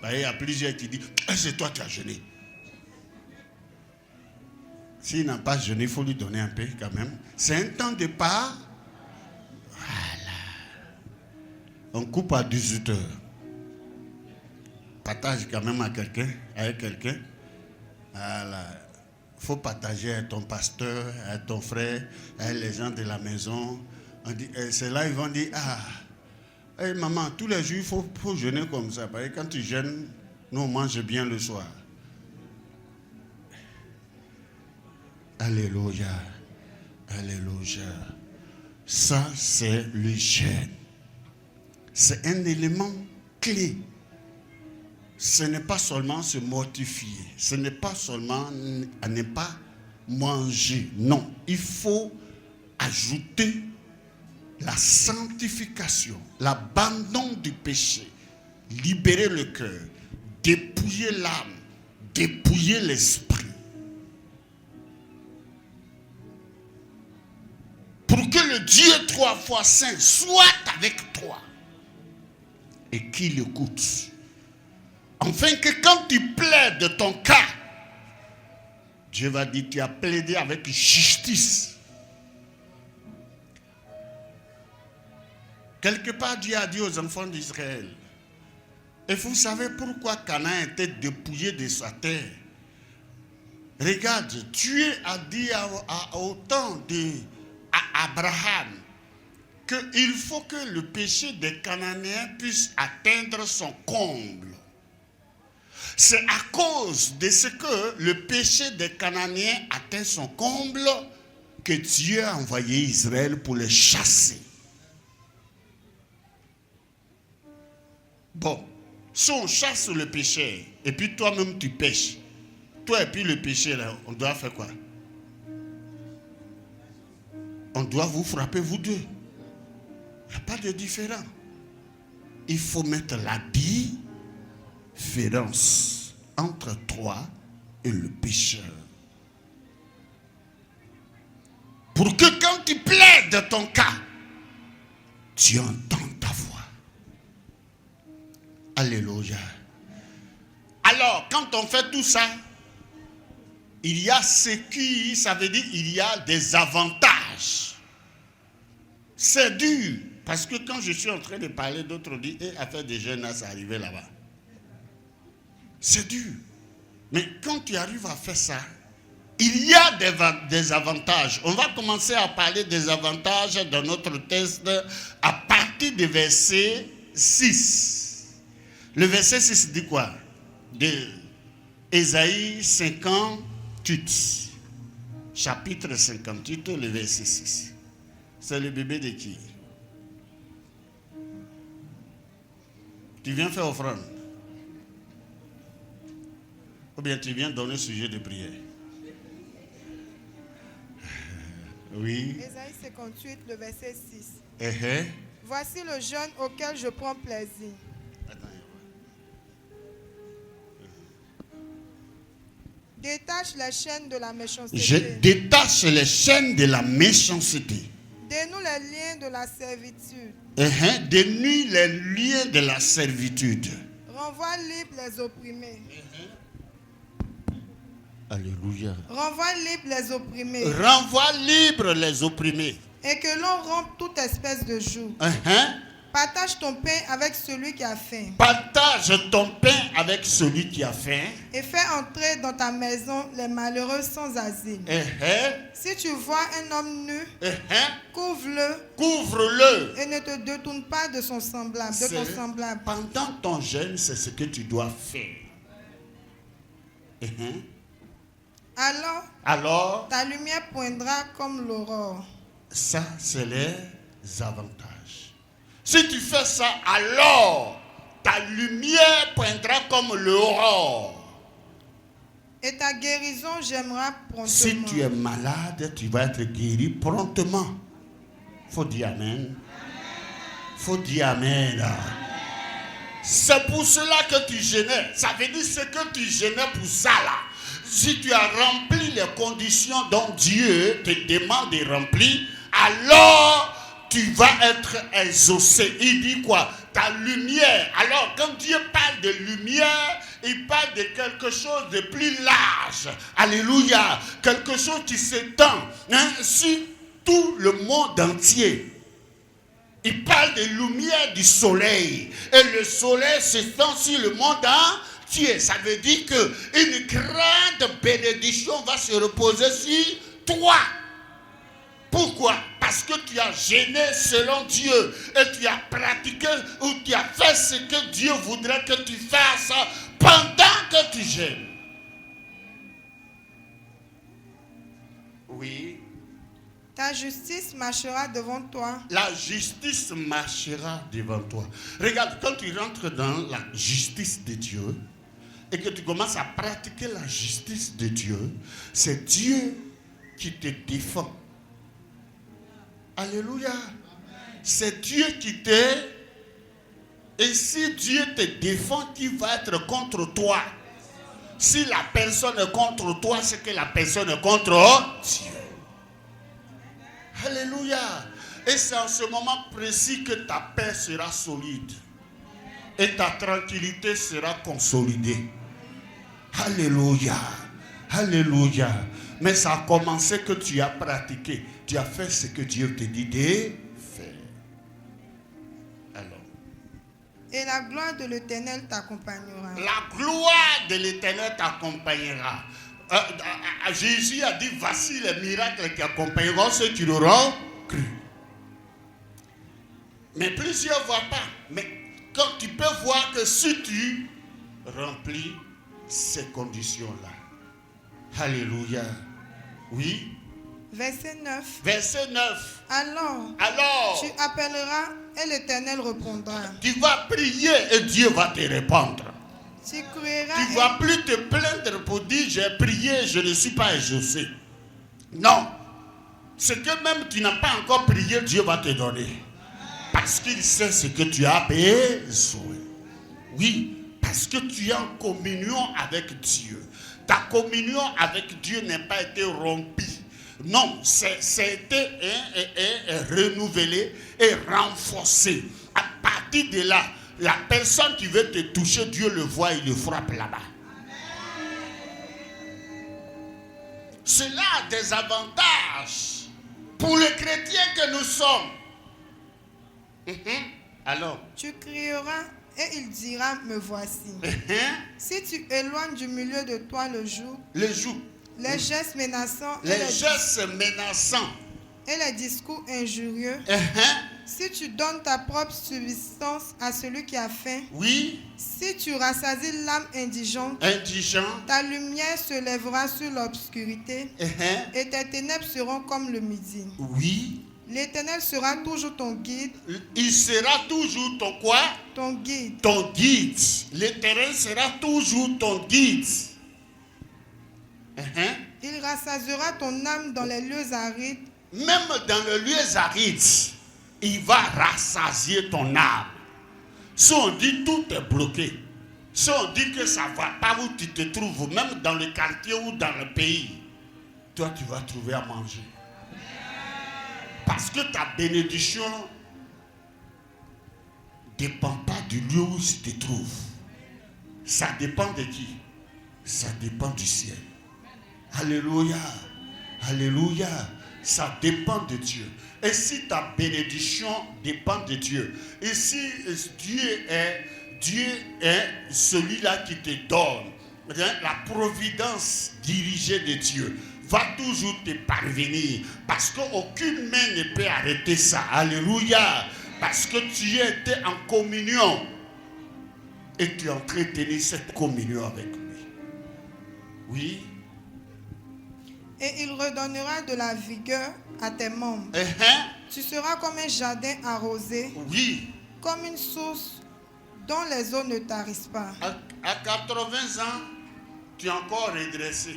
Il y a plusieurs qui disent, c'est toi qui as jeûné. S'il n'a pas jeûné, il faut lui donner un peu quand même. C'est un temps de part. Voilà. On coupe à 18 heures. Partage quand même à quelqu'un, avec quelqu'un. Voilà. Il faut partager à ton pasteur, à ton frère, à les gens de la maison. C'est là ils vont dire, hey, maman, tous les jours, il faut jeûner comme ça. Parce que quand tu jeûnes, nous on mange bien le soir. Alléluia. Alléluia. Ça, c'est le jeûne. C'est un élément clé. Ce n'est pas seulement se mortifier. Ce n'est pas seulement à ne pas manger. Non, il faut ajouter la sanctification, l'abandon du péché, libérer le cœur, dépouiller l'âme, dépouiller l'esprit. Pour que le Dieu 3 fois saint soit avec toi et qu'il écoute. Afin que quand tu plaides ton cas, Dieu va dire tu as plaidé avec justice. Quelque part, Dieu a dit aux enfants d'Israël, et vous savez pourquoi Canaan était dépouillé de sa terre? Regarde, Dieu a dit au temps d'Abraham qu'il faut que le péché des Cananéens puisse atteindre son comble. C'est à cause de ce que le péché des Cananéens atteint son comble que Dieu a envoyé Israël pour les chasser. Bon, si on chasse le péché et puis toi-même tu pêches, toi et puis le péché là, on doit faire quoi? On doit vous frapper vous deux. Il n'y a pas de différence. Il faut mettre la différence entre toi et le pécheur. Pour que quand tu plaides ton cas, tu entends ta voix. Alléluia. Alors, quand on fait tout ça, il y a ce qui, ça veut dire il y a des avantages. C'est dur. Parce que quand je suis en train de parler, d'autres disent, affaire des jeunes, là, ça arrivait là-bas. C'est dur. Mais quand tu arrives à faire ça, il y a des avantages. On va commencer à parler des avantages dans notre texte à partir du verset 6. Le verset 6 dit quoi? De Ésaïe 58. Chapitre 58, le verset 6. C'est le bébé de qui? Tu viens faire offrande? Ou bien tu viens donner sujet de prière? Oui. Ésaïe 58, le verset 6. Uh-huh. Voici le jeûne auquel je prends plaisir. Détache les chaînes de la méchanceté. Je détache les chaînes de la méchanceté. Dénoue les liens de la servitude. Dénoue les liens de la servitude. Renvoie libre les opprimés. Alléluia. Renvoie libre les opprimés. Renvoie libre les opprimés. Et que l'on rompe toute espèce de joug. Partage ton pain avec celui qui a faim. Partage ton pain avec celui qui a faim. Et fais entrer dans ta maison les malheureux sans asile. Si tu vois un homme nu, couvre-le. Couvre-le. Et ne te détourne pas de son semblable, de ton semblable. Pendant ton jeûne, c'est ce que tu dois faire. Alors, ta lumière poindra comme l'aurore. Ça, c'est les avantages. Si tu fais ça, alors ta lumière poindra comme l'aurore. Et ta guérison j'aimerai promptement. Si tu es malade, tu vas être guéri promptement. Faut dire amen. Faut dire amen. C'est pour cela que tu jeûnais. Ça veut dire ce que tu jeûnais pour ça là. Si tu as rempli les conditions dont Dieu te demande de remplir, alors tu vas être exaucé. Il dit quoi? Ta lumière. Alors quand Dieu parle de lumière, il parle de quelque chose de plus large. Alléluia. Quelque chose qui s'étend sur tout le monde entier. Il parle de lumière du soleil. Et le soleil s'étend sur le monde tu es. Ça veut dire qu'une grande bénédiction va se reposer sur toi. Pourquoi? Parce que tu as gêné selon Dieu et tu as pratiqué ou tu as fait ce que Dieu voudrait que tu fasses pendant que tu gênes. Oui. Ta justice marchera devant toi. La justice marchera devant toi. Regarde, quand tu rentres dans la justice de Dieu et que tu commences à pratiquer la justice de Dieu, c'est Dieu qui te défend. Alléluia. C'est Dieu qui t'aide. Et si Dieu te défend, qui va être contre toi? Si la personne est contre toi, c'est que la personne est contre Dieu. Alléluia. Et c'est en ce moment précis que ta paix sera solide. Et ta tranquillité sera consolidée. Alléluia. Alléluia. Mais ça a commencé que tu as pratiqué. Tu as fait ce que Dieu te dit de faire. Alors. Et la gloire de l'Éternel t'accompagnera. La gloire de l'Éternel t'accompagnera. Jésus a dit, voici les miracles qui accompagneront ceux qui l'auront cru. Mais plusieurs ne voient pas. Mais quand tu peux voir que si tu remplis ces conditions-là. Alléluia. Oui. Verset 9. Verset 9. Alors, tu appelleras et l'Éternel répondra. Tu vas prier et Dieu va te répondre. Tu crieras. Tu ne vas plus te plaindre pour dire j'ai prié, je ne suis pas exaucé. Non. Ce que même tu n'as pas encore prié, Dieu va te donner. Parce qu'il sait ce que tu as besoin. Oui, parce que tu es en communion avec Dieu. Ta communion avec Dieu n'a pas été rompue. Non, c'était renouvelé et renforcé. À partir de là, la personne qui veut te toucher, Dieu le voit, il le frappe là-bas. Cela a des avantages pour les chrétiens que nous sommes. Alors, tu crieras et il dira, me voici. Si tu éloignes du milieu de toi le joug, les gestes menaçants et les discours injurieux, si tu donnes ta propre subsistance à celui qui a faim, oui. Si tu rassasies l'âme indigente, ta lumière se lèvera sur l'obscurité et tes ténèbres seront comme le midi. Oui. L'Éternel sera toujours ton guide. Il sera toujours ton quoi? Ton guide. Ton guide. L'Éternel sera toujours ton guide. Il rassasiera ton âme dans les lieux arides. Même dans les lieux arides, il va rassasier ton âme. Si on dit tout est bloqué, si on dit que ça ne va pas où tu te trouves, même dans le quartier ou dans le pays, toi tu vas trouver à manger. Parce que ta bénédiction ne dépend pas du lieu où tu te trouves. Ça dépend de qui? Ça dépend du ciel. Alléluia. Alléluia. Ça dépend de Dieu. Et si ta bénédiction dépend de Dieu, et si Dieu est celui-là qui te donne, la providence dirigée de Dieu va toujours te parvenir, parce qu'aucune main ne peut arrêter ça. Alléluia. Parce que tu étais en communion et tu as entretenu cette communion avec lui. Oui. Et il redonnera de la vigueur à tes membres. Tu seras comme un jardin arrosé. Oui. Comme une source dont les eaux ne tarissent pas. À 80 ans, tu es encore redressé.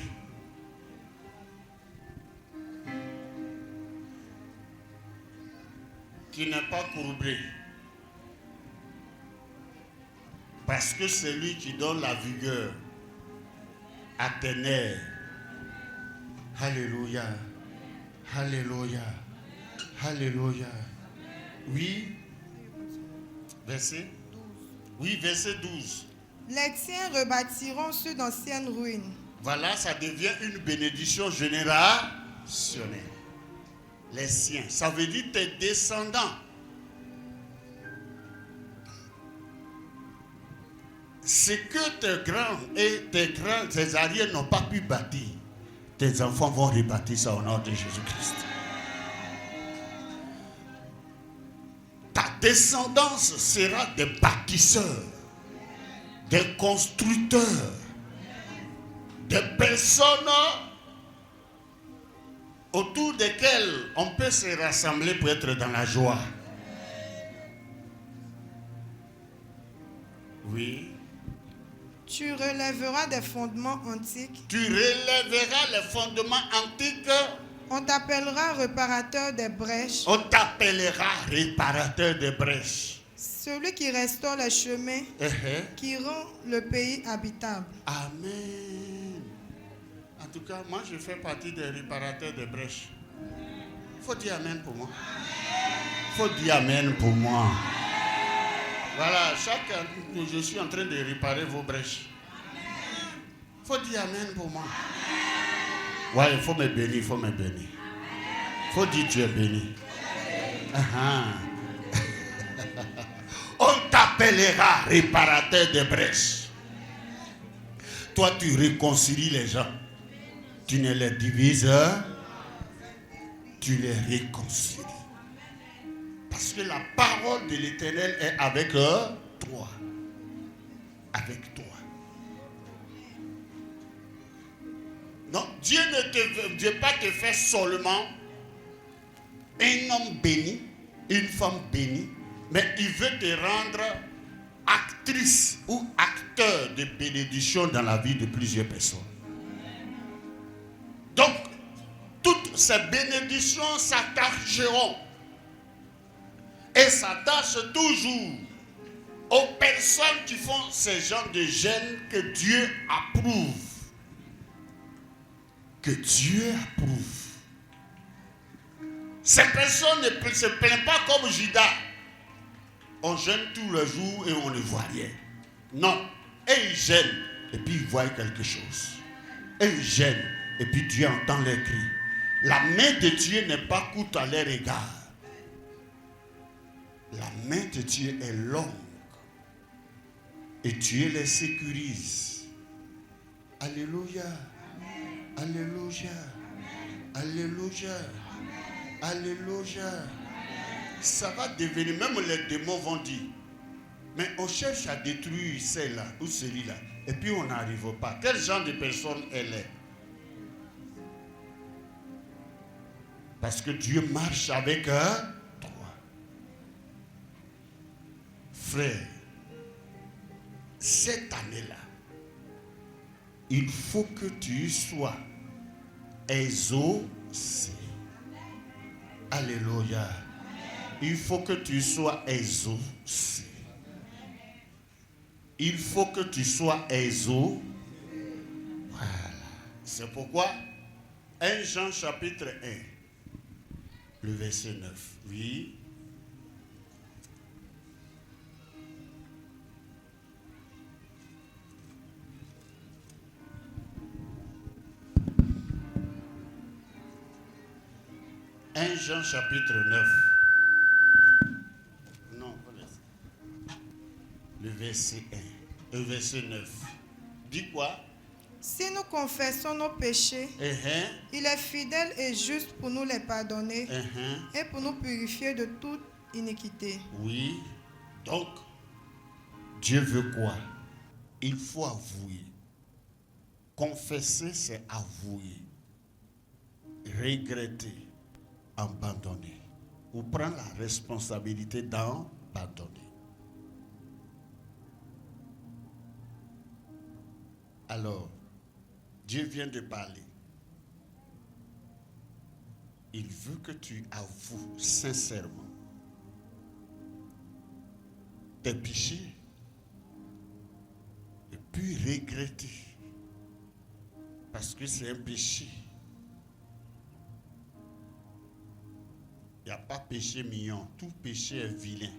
Tu n'es pas courbé. Parce que c'est lui qui donne la vigueur à tes nerfs. Alléluia. Alléluia. Alléluia. Oui. Verset 12. Oui, verset 12. Les tiens rebâtiront sur d'anciennes ruines. Voilà, ça devient une bénédiction générationnelle. Les siens, ça veut dire tes descendants. ce que tes arrières n'ont pas pu bâtir, tes enfants vont rebâtir ça au nom de Jésus-Christ. Ta descendance sera des bâtisseurs, des constructeurs, des personnes autour desquelles on peut se rassembler pour être dans la joie. Oui. Tu relèveras des fondements antiques. Tu relèveras les fondements antiques. On t'appellera réparateur des brèches. On t'appellera réparateur des brèches. Celui qui restaure les chemins, qui rend le pays habitable. Amen. En tout cas, moi je fais partie des réparateurs des brèches. Faut dire amen pour moi. Faut dire amen pour moi. Voilà, je suis en train de réparer vos brèches. Faut dire amen pour moi. Ouais, il faut me bénir, il faut me bénir. Faut dire tu es béni. On t'appellera réparateur des brèches. Toi, tu réconcilies les gens. Tu ne les divises, tu les réconcilies. Parce que la parole de l'Éternel est avec toi. Avec toi. Non, Dieu ne veut pas te faire seulement un homme béni, une femme bénie, mais il veut te rendre actrice ou acteur de bénédiction dans la vie de plusieurs personnes. Donc, toutes ces bénédictions s'attacheront et s'attachent toujours aux personnes qui font ce genre de jeûne que Dieu approuve. Que Dieu approuve. Ces personnes ne se plaignent pas comme Judas. On jeûne tous les jours et on ne voit rien. Non. Et ils jeûnent et puis ils voient quelque chose. Et ils jeûnent et puis Dieu entend leurs cris. La main de Dieu n'est pas courte à leur égard. La main de Dieu est longue. Et Dieu les sécurise. Alléluia. Alléluia. Alléluia. Alléluia. Ça va devenir, même les démons vont dire, mais on cherche à détruire celle-là ou celui-là. Et puis on n'arrive pas. Quel genre de personne elle est? Parce que Dieu marche avec toi. Frère, cette année-là, il faut que tu sois exaucé. Alléluia. Il faut que tu sois exaucé. Il faut que tu sois exaucé. Voilà. C'est pourquoi 1 Jean chapitre 1, le verset 9. Oui. Jean chapitre 9. Non, le verset 1. Le verset 9. Dis quoi? Si nous confessons nos péchés, il est fidèle et juste pour nous les pardonner et pour nous purifier de toute iniquité. Oui. Donc, Dieu veut quoi? Il faut avouer. Confesser, c'est avouer. Regretter. Abandonner ou prendre la responsabilité d'en pardonner. Alors, Dieu vient de parler. Il veut que tu avoues sincèrement tes péchés et puis regretter parce que c'est un péché. Il n'y a pas péché mignon. Tout péché est vilain.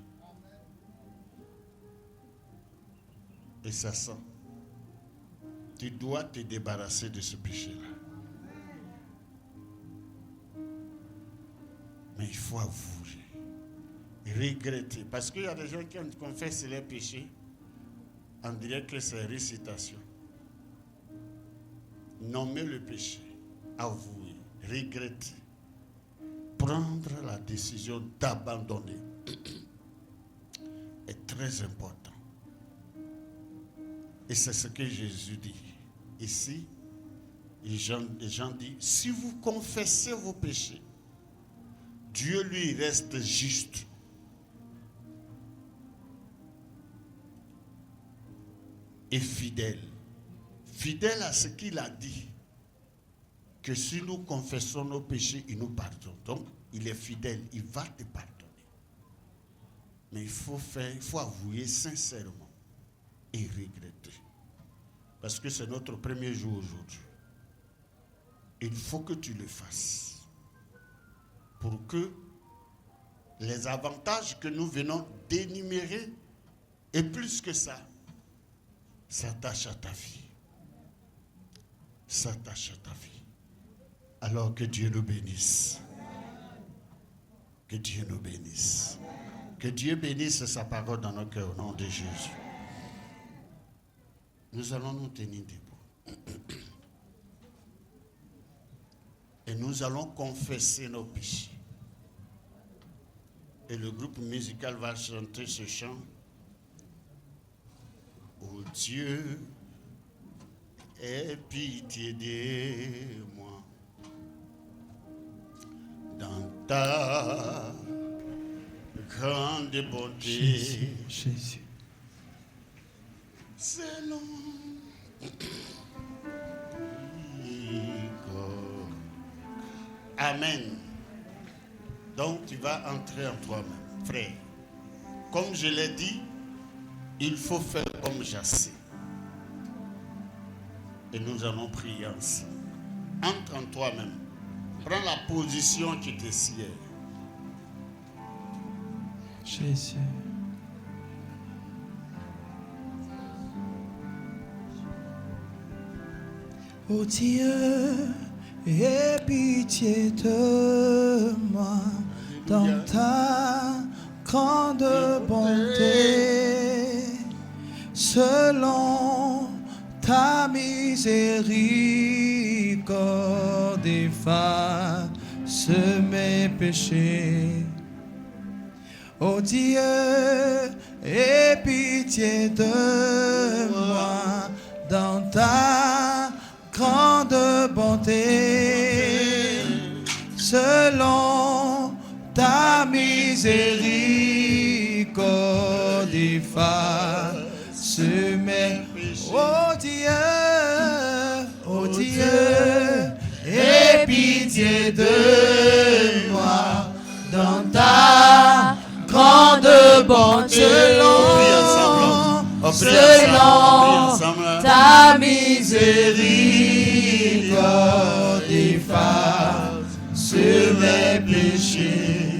Et ça sent. Tu dois te débarrasser de ce péché-là. Mais il faut avouer. Regretter. Parce qu'il y a des gens qui confessent leurs péchés. On dirait que c'est récitation. Nommer le péché, avouer, regretter, prendre la décision d'abandonner est très important. Et c'est ce que Jésus dit. Ici, les gens disent, si vous confessez vos péchés, Dieu lui reste juste. Et fidèle. Fidèle à ce qu'il a dit. Que si nous confessons nos péchés, il nous pardonne. Donc, il est fidèle, il va te pardonner. Mais il faut avouer sincèrement et regretter. Parce que c'est notre premier jour aujourd'hui. Il faut que tu le fasses. Pour que les avantages que nous venons d'énumérer, et plus que ça, s'attachent à ta vie. S'attachent à ta vie. Alors que Dieu nous bénisse. Que Dieu nous bénisse. Que Dieu bénisse sa parole dans nos cœurs au nom de Jésus. Nous allons nous tenir debout. Et nous allons confesser nos péchés. Et le groupe musical va chanter ce chant. Oh Dieu, aie pitié de moi. Dans ta grande bonté. Jésus. C'est long. Amen. Donc tu vas entrer en toi-même, frère. Comme je l'ai dit, il faut faire comme Jassé. Et nous allons prier ensemble. Entre en toi-même. Prends la position qui te sied. Jésus. Oh Dieu, aie pitié de moi dans ta grande bonté, selon ta miséricorde, efface mes péchés. Oh Dieu, aie pitié de moi dans ta grande bonté, selon ta miséricorde, efface mes péchés. Oh Dieu, aie pitié de moi dans ta grande bonté, selon ta miséricorde, efface mes péchés.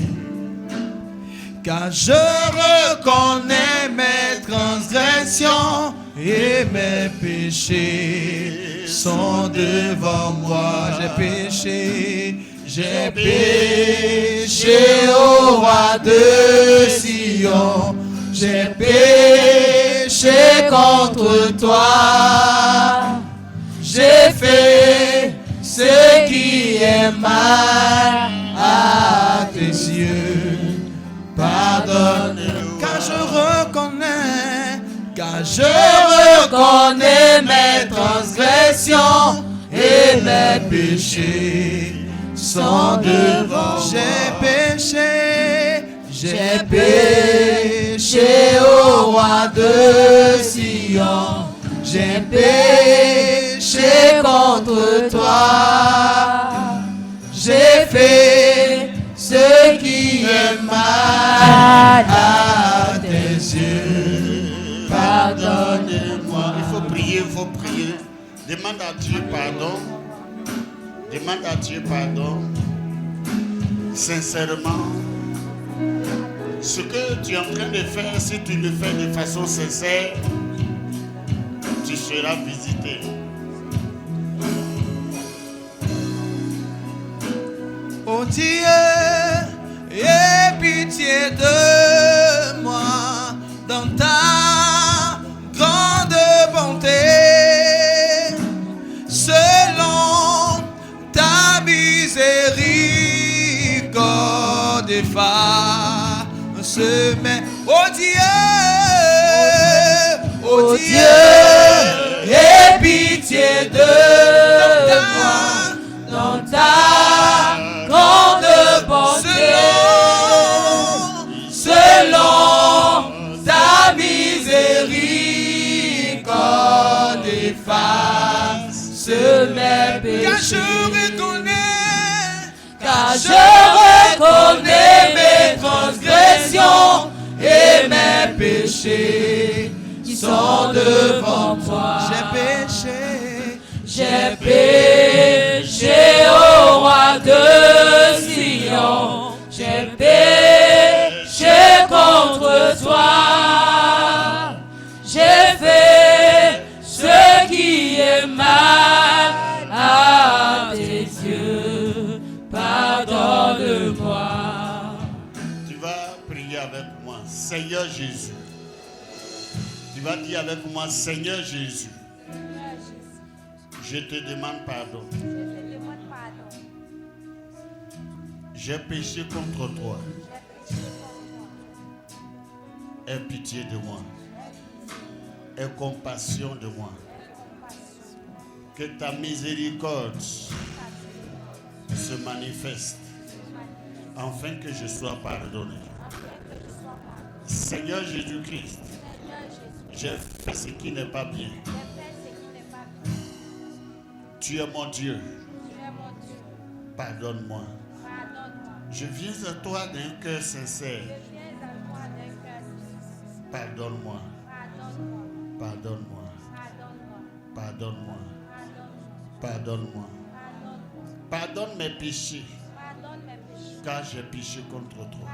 Car je reconnais mes transgressions et mes péchés sont devant moi. J'ai péché au roi de Sion. J'ai péché contre toi. J'ai fait ce qui est mal à tes yeux. Pardonne-moi. Car je reconnais mes transgressions et mes péchés sont devant. J'ai péché au roi de Sion. J'ai péché contre toi. J'ai fait ce qui est mal à tes yeux. Pardonne-moi. Il faut prier. Demande à Dieu pardon. Demande à Dieu pardon. Sincèrement. Ce que tu es en train de faire, si tu le fais de façon sincère, tu seras visité. Oh Dieu, aie pitié de moi dans ta grande défense, mais oh Dieu, aie pitié de moi dans ta grande bonté, selon ta miséricorde, efface mes péchés. Car je reconnais mes transgressions et mes péchés qui sont devant toi. J'ai péché au roi de Sion. J'ai péché contre toi. J'ai fait ce qui est mal à tes yeux. Pardonne-moi. Tu vas prier avec moi, Seigneur Jésus. Tu vas dire avec moi, Seigneur Jésus. Je te demande pardon. J'ai péché contre toi. Aie pitié de moi. Aie compassion de moi. Que ta miséricorde se manifeste afin que je sois pardonné. Seigneur Jésus-Christ, j'ai fait ce qui n'est pas bien. Tu es mon Dieu. Pardonne-moi. Je viens à toi d'un cœur sincère. Pardonne-moi. Pardonne-moi. Pardonne-moi. Pardonne-moi. Pardonne mes péchés. Car j'ai péché contre toi.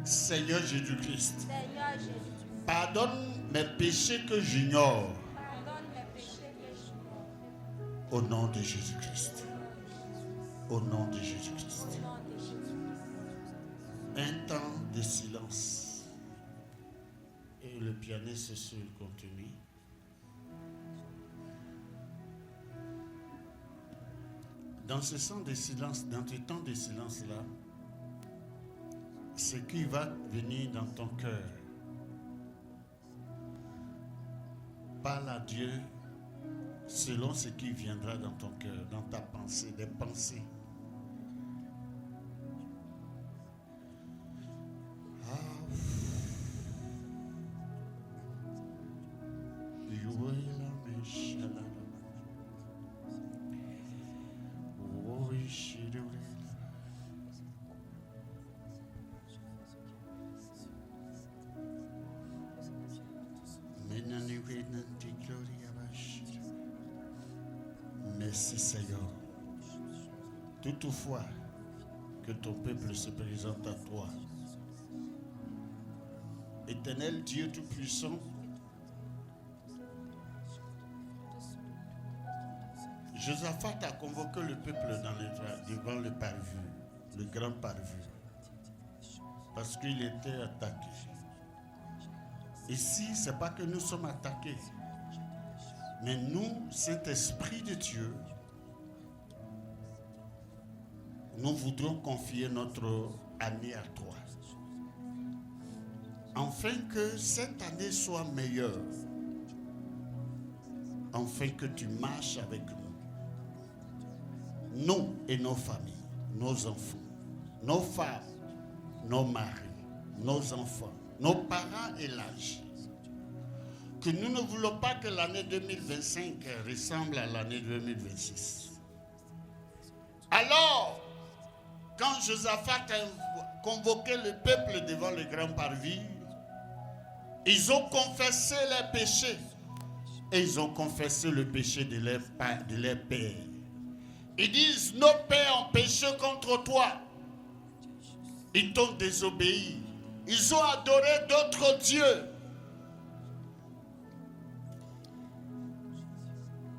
Seigneur Jésus-Christ, pardonne mes péchés que j'ignore. Au nom de Jésus-Christ. Au nom de Jésus-Christ. Un temps de silence. Et le pianiste sur le contenu. Dans ce temps de silence, dans ce temps de silence-là, ce qui va venir dans ton cœur, parle à Dieu selon ce qui viendra dans ton cœur, dans ta pensée, des pensées. Merci Seigneur. Toutefois que ton peuple se présente à toi. Éternel Dieu Tout-Puissant, Josaphat a convoqué le peuple devant le parvis, le grand parvis, parce qu'il était attaqué. Ici, ce n'est pas que nous sommes attaqués, mais nous, Saint-Esprit de Dieu, nous voudrons confier notre année à toi. Afin que cette année soit meilleure. Afin que tu marches avec nous. Nous et nos familles, nos enfants, nos femmes, nos maris, nos enfants, nos parents et l'âge. Que nous ne voulons pas que l'année 2025 ressemble à l'année 2026. Alors, quand Josaphat a convoqué le peuple devant le grand parvis, ils ont confessé leurs péchés. Et ils ont confessé le péché de leur père. Ils disent, nos pères ont péché contre toi. Ils t'ont désobéi. Ils ont adoré d'autres dieux.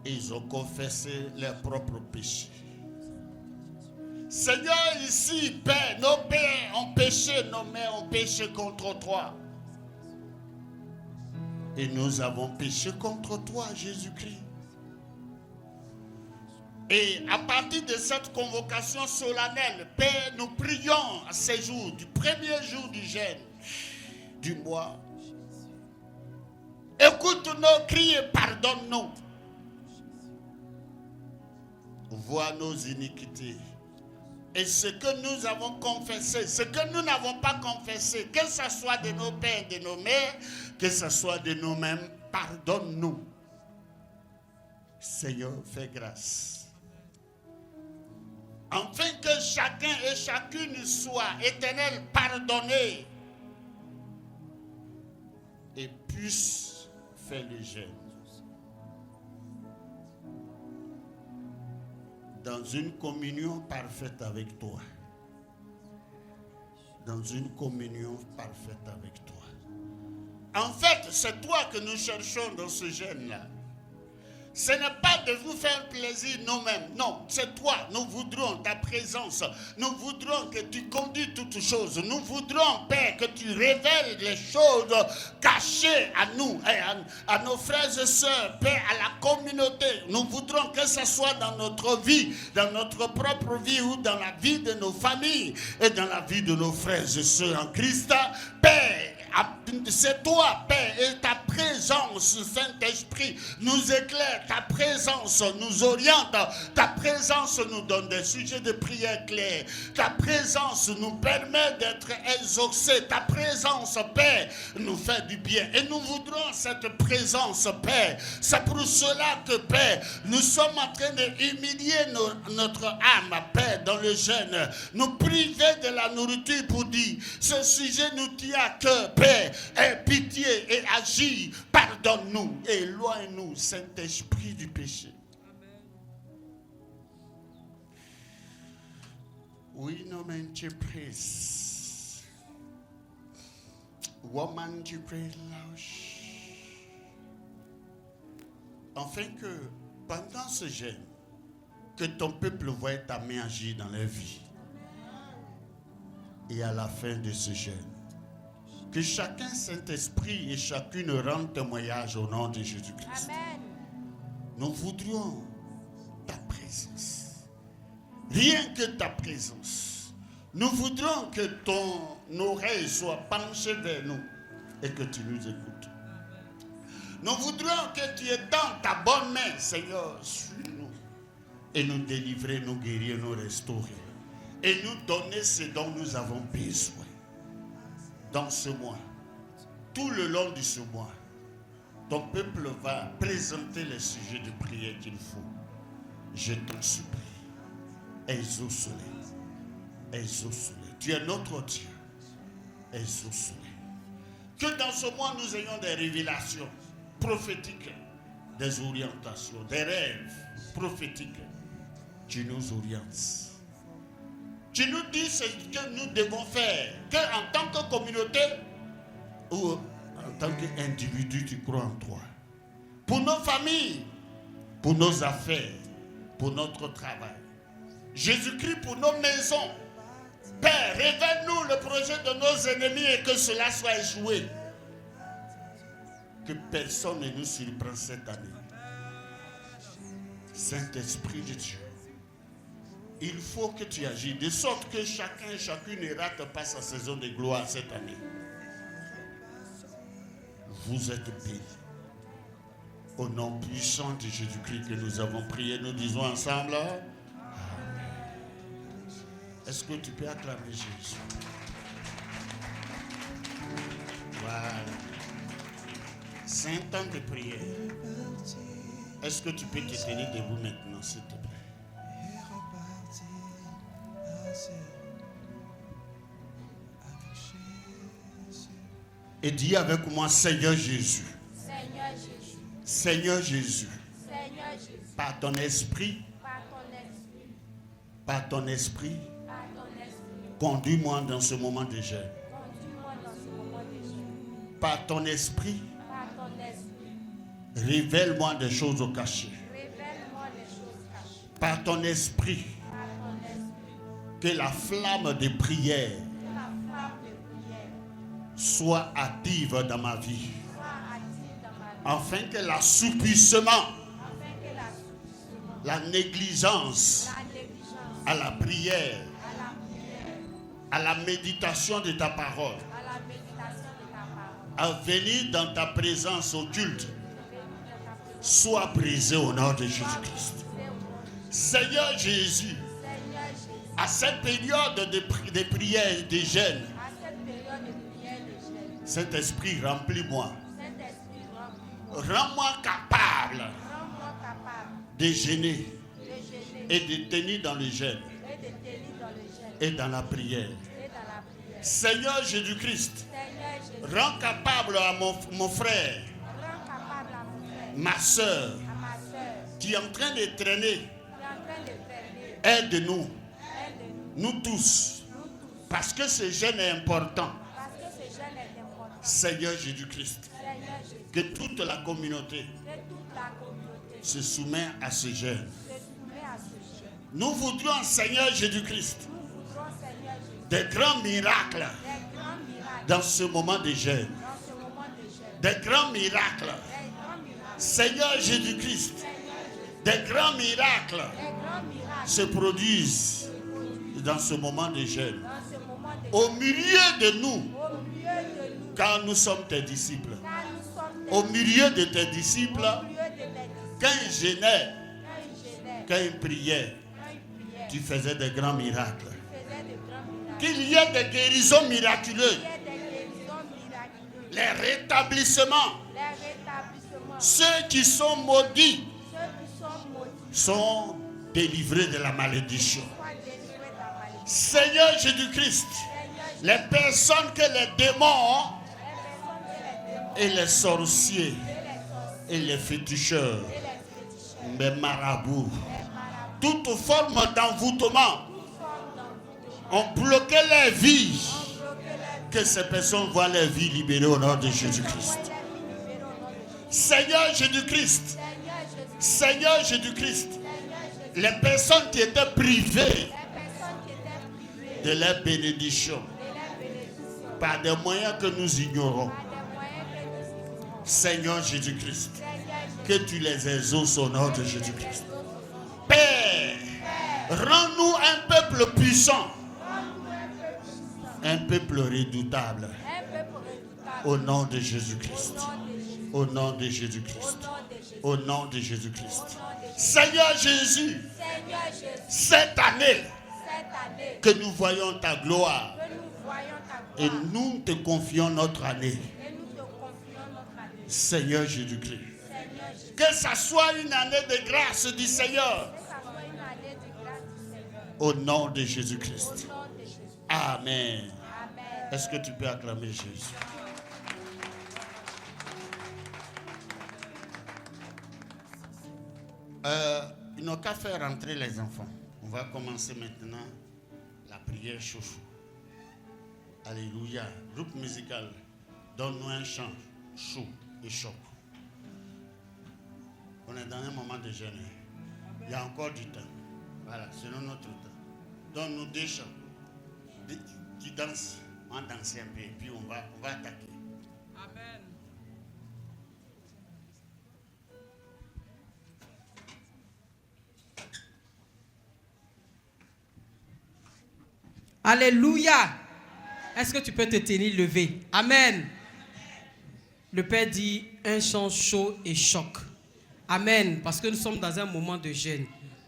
Et ils ont confessé leurs propres péchés. Seigneur, ici, Père, nos pères ont péché, nos mères ont péché contre toi. Et nous avons péché contre toi, Jésus-Christ. Et à partir de cette convocation solennelle, Père, nous prions à ces jours, du premier jour du jeûne du mois. Écoute nos cris et pardonne-nous. Vois nos iniquités. Et ce que nous avons confessé, ce que nous n'avons pas confessé, que ce soit de nos pères, de nos mères, que ce soit de nous-mêmes, pardonne-nous. Seigneur, fais grâce. Afin que chacun et chacune soit, Éternel, pardonné et puisse faire le jeûne dans une communion parfaite avec toi. Dans une communion parfaite avec toi. En fait, c'est toi que nous cherchons dans ce jeûne-là. Ce n'est pas de vous faire plaisir nous-mêmes. Non, c'est toi. Nous voudrons ta présence. Nous voudrons que tu conduis toutes choses. Nous voudrons, Père, que tu révèles les choses cachées à nous, à nos frères et sœurs, Père, à la communauté. Nous voudrons que ce soit dans notre vie, dans notre propre vie ou dans la vie de nos familles et dans la vie de nos frères et sœurs en Christ. Père, c'est toi, Père, et ta présence, Saint-Esprit, nous éclaire, ta présence nous oriente, ta présence nous donne des sujets de prière clairs, ta présence nous permet d'être exaucés, ta présence, Père, nous fait du bien. Et nous voudrons cette présence, Père. C'est pour cela que, Père, nous sommes en train d'humilier notre âme, Père, dans le jeûne, nous priver de la nourriture pour dire, ce sujet nous tient à cœur, Père, aie pitié et agis, pardonne-nous, éloigne-nous, Saint-Esprit, du péché. Oui, non, mais tu pries. Woman, tu pries afin que pendant ce jeûne, que ton peuple voie ta main agir dans leur vie. Et à la fin de ce jeûne, que chacun, Saint-Esprit, et chacune rende témoignage au nom de Jésus-Christ. Amen. Nous voudrions ta présence. Rien que ta présence. Nous voudrions que ton oreille soit penchée vers nous et que tu nous écoutes. Nous voudrions que tu étendes ta bonne main, Seigneur, sur nous et nous délivrer, nous guérir, nous restaurer et nous donner ce dont nous avons besoin. Dans ce mois, tout le long de ce mois, ton peuple va présenter les sujets de prière qu'il faut. Je t'en supplie, exauce-les, exauce-les. Tu es notre Dieu, exauce-les. Que dans ce mois, nous ayons des révélations prophétiques, des orientations, des rêves prophétiques. Tu nous orientes. Tu nous dis ce que nous devons faire, qu'en tant que communauté ou en tant qu'individu, tu crois en toi. Pour nos familles, pour nos affaires, pour notre travail. Jésus-Christ pour nos maisons. Père, révèle-nous le projet de nos ennemis et que cela soit échoué. Que personne ne nous surprenne cette année. Saint-Esprit de Dieu. Il faut que tu agisses de sorte que chacun et chacune ne rate pas sa saison de gloire cette année. Vous êtes bénis. Au nom puissant de Jésus-Christ que nous avons prié, nous disons ensemble. Amen. Est-ce que tu peux acclamer Jésus? Voilà. 5 ans de prière. Est-ce que tu peux te tenir debout maintenant, s'il te plaît? Et dis avec moi, Seigneur Jésus. Seigneur Jésus. Seigneur Jésus. Seigneur Jésus. Par ton esprit. Par ton esprit. Conduis-moi dans ce moment de jeûne. Par ton esprit. Révèle-moi des choses au cachet. Par ton esprit. Que la flamme de prière soit active dans ma vie. Afin que l'assouplissement la négligence à la prière, à la méditation de ta parole, à venir dans ta présence au culte, sois brisé au nom de Jésus-Christ. Seigneur Jésus, à cette période de prière et de jeûne, Saint-Esprit, remplis-moi. Rends-moi capable de jeûner et de tenir dans le jeûne et dans la prière. Seigneur Jésus-Christ, rends capable à mon frère, ma soeur, qui est en train de traîner. Aide-nous, nous tous, parce que ce jeûne est important. Seigneur Jésus-Christ, que toute la communauté se soumet à ce jeûne. Nous voudrions, Seigneur Jésus-Christ, des grands miracles dans ce moment de jeûne. Des grands miracles. Seigneur Jésus-Christ, des grands miracles se produisent dans ce moment de jeûne. Au milieu de nous, car nous sommes tes disciples. Au milieu de tes disciples, quand ils jeûnaient, quand ils priaient, tu faisais des grands miracles. Qu'il y ait des guérisons miraculeuses, les rétablissements. Ceux qui sont maudits sont délivrés de la malédiction. Seigneur Jésus-Christ, les personnes que les démons et les sorciers et les féticheurs, les marabouts, toute forme d'envoûtement ont bloqué leur vie, que ces personnes voient leur vie libérée au nom de Jésus-Christ. Seigneur Jésus-Christ, Seigneur Jésus-Christ, les personnes qui étaient privées de leur bénédiction par des moyens que nous ignorons, Seigneur Jésus-Christ, que tu les exauces au nom de Jésus-Christ. Père, rends-nous un peuple puissant, un peuple redoutable, au nom de Jésus-Christ. Au nom de Jésus-Christ. Au nom de Jésus-Christ. Seigneur Jésus, cette année que nous voyons ta gloire et nous te confions notre année. Seigneur Jésus-Christ. Que ça soit une année de grâce du Seigneur. Au nom de Jésus-Christ. Amen. Est-ce que tu peux acclamer Jésus? Ils n'ont qu'à faire rentrer les enfants. On va commencer maintenant la prière chouchou. Alléluia. Groupe musical, donne-nous un chant chaud et choc. On est dans un moment de jeûne. Il y a encore du temps. Voilà, selon notre temps. Donne-nous des chants. Tu danses, on danse un peu et puis on va attaquer. Amen. Alléluia. Est-ce que tu peux te tenir levé? Amen. Le Père dit un chant chaud et choc. Amen. Parce que nous sommes dans un moment de jeûne.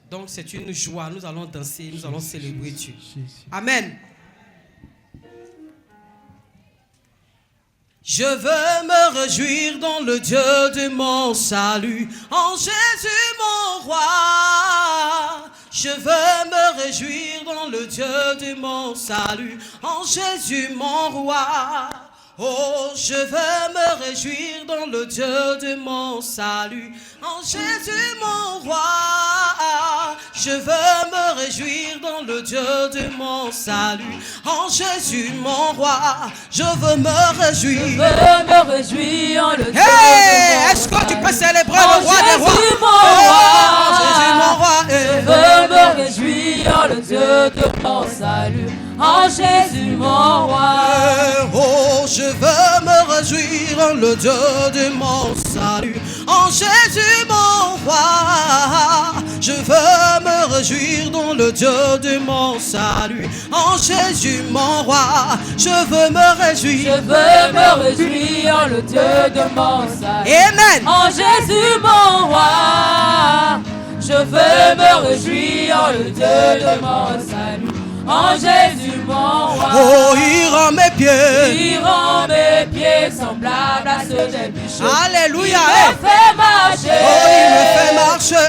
Donc c'est une joie. Nous allons danser, nous allons célébrer Dieu. Amen. Je veux me réjouir dans le Dieu de mon salut, en Jésus mon roi. Je veux me réjouir dans le Dieu de mon salut, en Jésus mon roi. Oh, je veux me réjouir dans le Dieu de mon salut, en Jésus mon roi. Je veux me réjouir dans le Dieu de mon salut, en Jésus mon roi. Je veux me réjouir. Je veux me réjouir en le Dieu de mon Hey, est-ce que tu peux célébrer le roi des rois? Jésus mon roi. Jésus mon roi. Je veux me réjouir en le Dieu de mon salut, en Jésus mon roi. Oh, je veux me réjouir en le Dieu de mon salut, en Jésus mon roi. Je veux me réjouir dans le Dieu de mon salut, en Jésus mon roi. Je veux me réjouir. Je veux me réjouir en le Dieu de mon salut. Amen. En Jésus mon roi. Je veux me réjouir en le Dieu de mon salut. En Jésus mon roi. Oh, il rend mes pieds. Il rend mes pieds semblables à ceux des bichons. Alléluia. Il me fait marcher. Oh, il me fait marcher.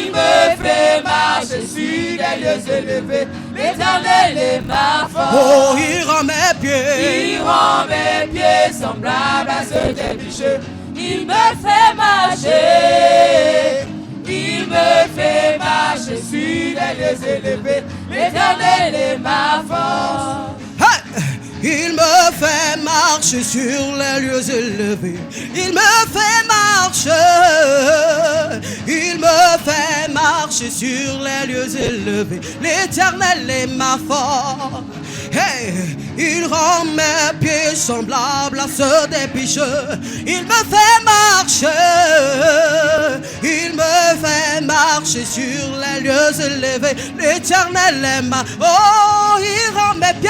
Il me fait marcher sur des lieux élevés. L'Éternel est ma force. Oh, il rend mes pieds. Il rend mes pieds semblables à ceux des bichons. Il me fait marcher. Il me fait marcher sur des lieux élevés. L'Éternel est ma force. Hey! Il me fait marcher sur les lieux élevés. Il me fait marcher. Il me fait marcher sur les lieux élevés. L'Éternel est ma force. Hey! Il rend mes pieds semblables à ceux des bicheux. Il me fait marcher. Il me fait marcher sur les lieux élevés. L'Éternel est ma... Oh, il rend mes pieds.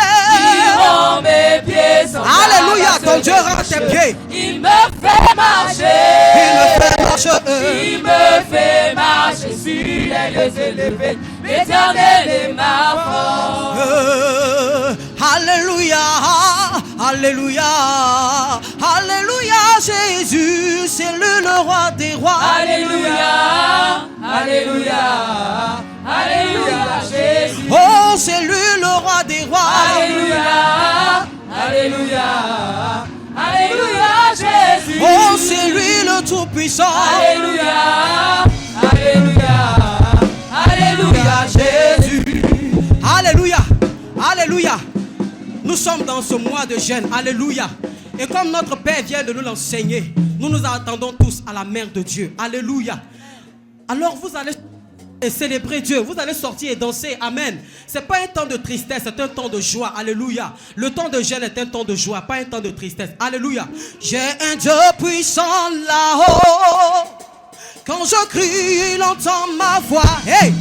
Il rend mes pieds semblables. Alléluia, à ton ceux Dieu des rend tes bicheux. pieds. Il me fait marcher. Il me fait marcher. Il me fait marcher sur les lieux élevés. L'Éternel est ma force. Alléluia, alléluia, alléluia, Jésus, c'est le roi des rois. Alléluia, alléluia, alléluia, Jésus. Oh, c'est lui le roi des rois. Alléluia, alléluia, alléluia, Jésus. Oh, c'est lui le tout-puissant. Alléluia, alléluia, alléluia, Jésus. Alléluia, alléluia. Nous sommes dans ce mois de jeûne. Alléluia. Et comme notre Père vient de nous l'enseigner, nous nous attendons tous à la mère de Dieu. Alléluia. Alors vous allez célébrer Dieu. Vous allez sortir et danser. Amen. Ce n'est pas un temps de tristesse, c'est un temps de joie. Alléluia. Le temps de jeûne est un temps de joie, pas un temps de tristesse. Alléluia. J'ai un Dieu puissant là-haut. Quand je crie, il entend ma voix. Hey!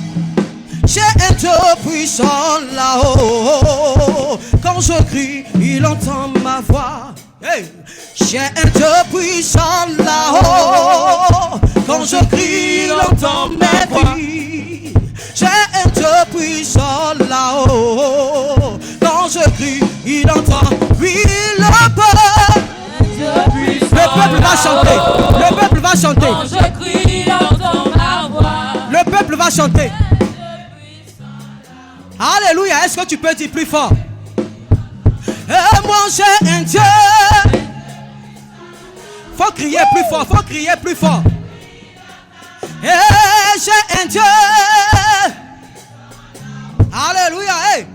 J'ai un Dieu puissant là-haut. Quand je crie, il entend ma voix. Hey! J'ai un Dieu puissant là-haut. Quand je crie, il entend mes cris. J'ai un Dieu puissant là-haut. Quand je crie, il entend. Oui, le peuple va chanter. Le peuple va chanter. Quand je crie, il entend ma voix. Le peuple va chanter. Alléluia. Est-ce que tu peux dire plus fort? Et moi j'ai un Dieu. Faut crier plus fort. Faut crier plus fort. Et j'ai un Dieu. Alléluia. Hey.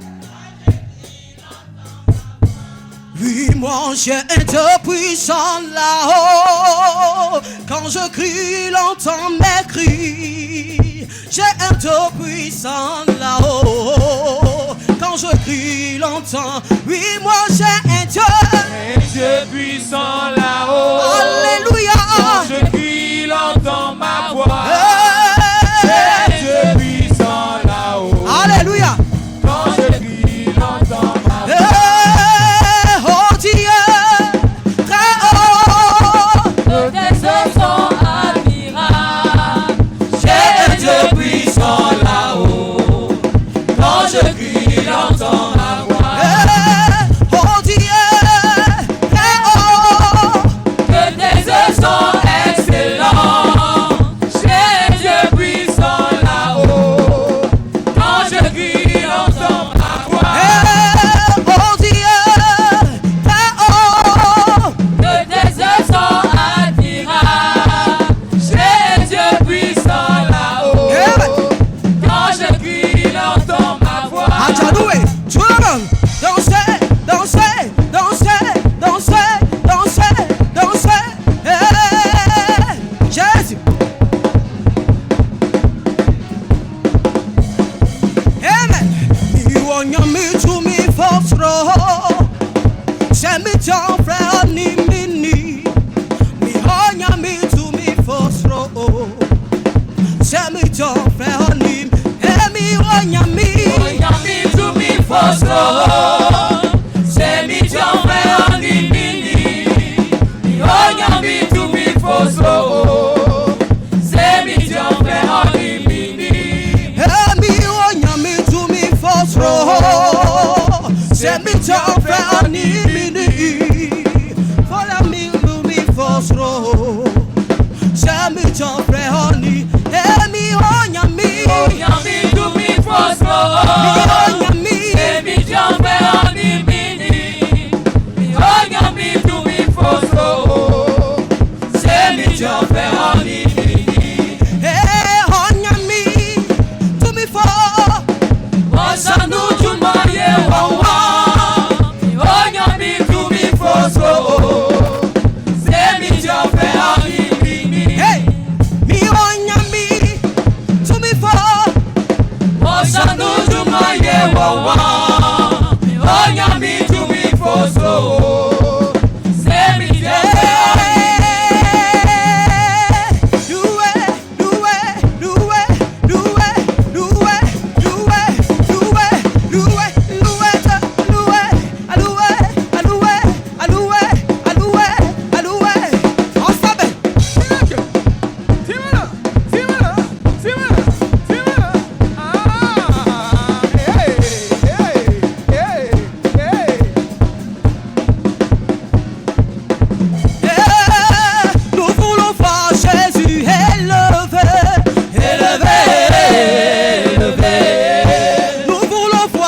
Oui, moi j'ai un Dieu puissant là-haut. Quand je crie, il entend mes cris. J'ai un Dieu puissant là-haut. Quand je crie, il entend. Oui, moi j'ai un Dieu. Un Dieu puissant là-haut. Alléluia. Quand je crie, il entend ma voix. J'ai un Dieu puissant là-haut. Alléluia. Quand je crie, il entend ma voix. Oh Dieu, très haut. Nos textes sont admirables. J'ai un Dieu puissant là-haut. Quand je crie, il entend ma voix. Oh Dieu, très haut. Que tes œuvres sont excellents. J'ai un Dieu puissant là-haut. Quand je crie, il Se mi giove ogni mini, vola mi lumi fosro. Se mi giove ogni, e mi ogna mi lumi fosro. Mi ogna mi, se mi giove ogni mini, mi ogna mi lumi fosro. Se mi giove ogni mini, ogna mi, tu mi fo. Osanu jumaye wawa, mi ogna mi lumi fosro. Se mi giove ogni mini, mi ogna mi, tu mi fo. Osanu jumaye wawa, mi ogna mi lumi fosro. Se mi giove